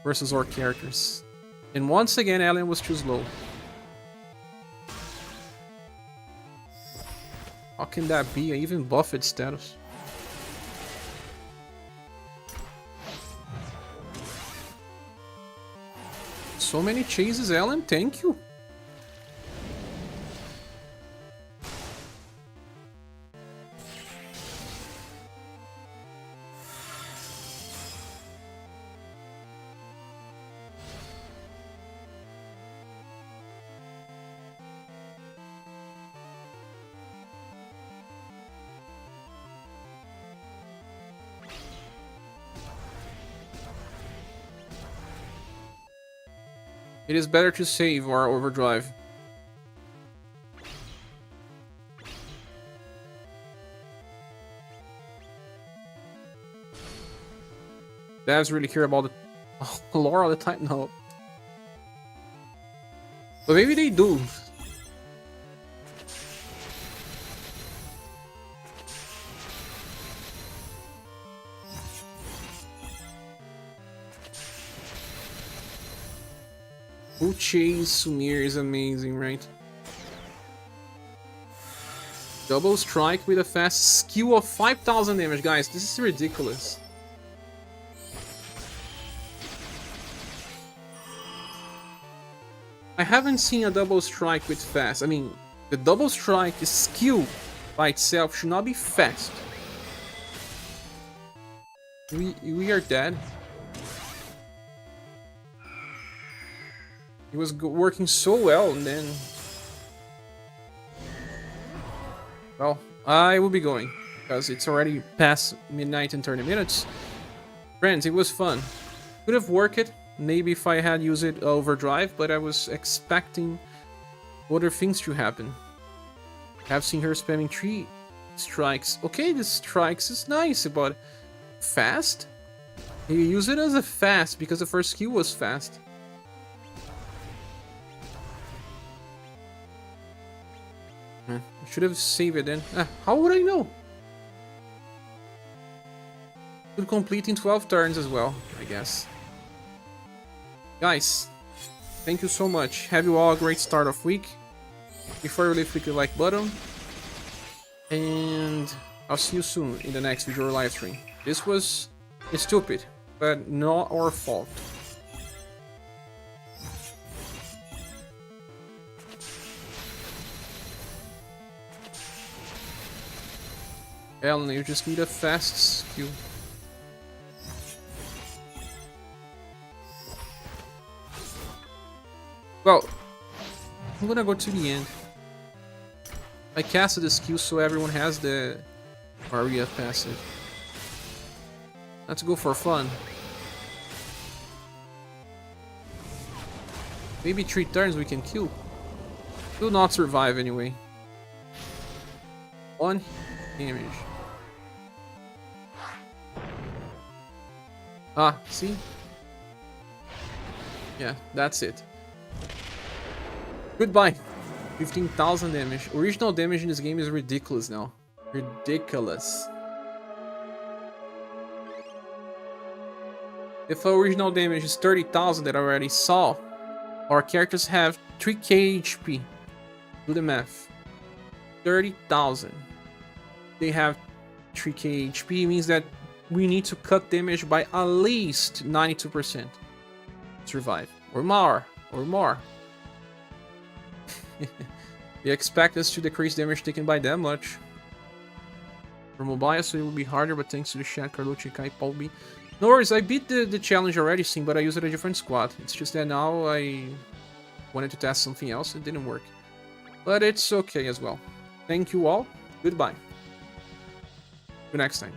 versus our characters. And once again, Alien was too slow. How can that be? I even buffed status. So many chases, Alan. Thank you. It is better to save or overdrive. Devs really care about the lore all the time? No. But maybe they do. Who chase Sumir is amazing, right? Double strike with a fast skill of 5,000 damage, guys. This is ridiculous. I haven't seen a double strike with fast. I mean, the double strike skill by itself should not be fast. We are dead. It was working so well, and then... Well, I will be going, because it's already past midnight and 30 minutes. Friends, it was fun. Could have worked it, maybe if I had used it overdrive, but I was expecting other things to happen. I've seen her spamming 3 strikes. Okay, the strikes is nice, but fast? You use it as a fast, because the first skill was fast. I should have saved it then. How would I know? Could complete in 12 turns as well, I guess. Guys, thank you so much. Have you all a great start of week. Before you leave, click the like button. And I'll see you soon in the next video or live stream. This was stupid, but not our fault. Ellen, you just need a fast skill. Well, I'm gonna go to the end. I casted the skill so everyone has the Maria passive. Let's go for fun. Maybe 3 turns we can kill. Do not survive anyway. 1 damage. Ah, see? Yeah, that's it. Goodbye. 15,000 damage. Original damage in this game is ridiculous now. Ridiculous. If original damage is 30,000 that I already saw, our characters have 3k HP. Do the math. 30,000. They have 3k HP, means that we need to cut damage by at least 92%. Survive. Or more. Or more. They expect us to decrease damage taken by that much. For mobile, so it will be harder, but thanks to the chat, Carlucci, Kai, Paul B. No worries, I beat the challenge already, Sim, but I used a different squad. It's just that now I wanted to test something else, it didn't work. But it's okay as well. Thank you all, goodbye. See you next time.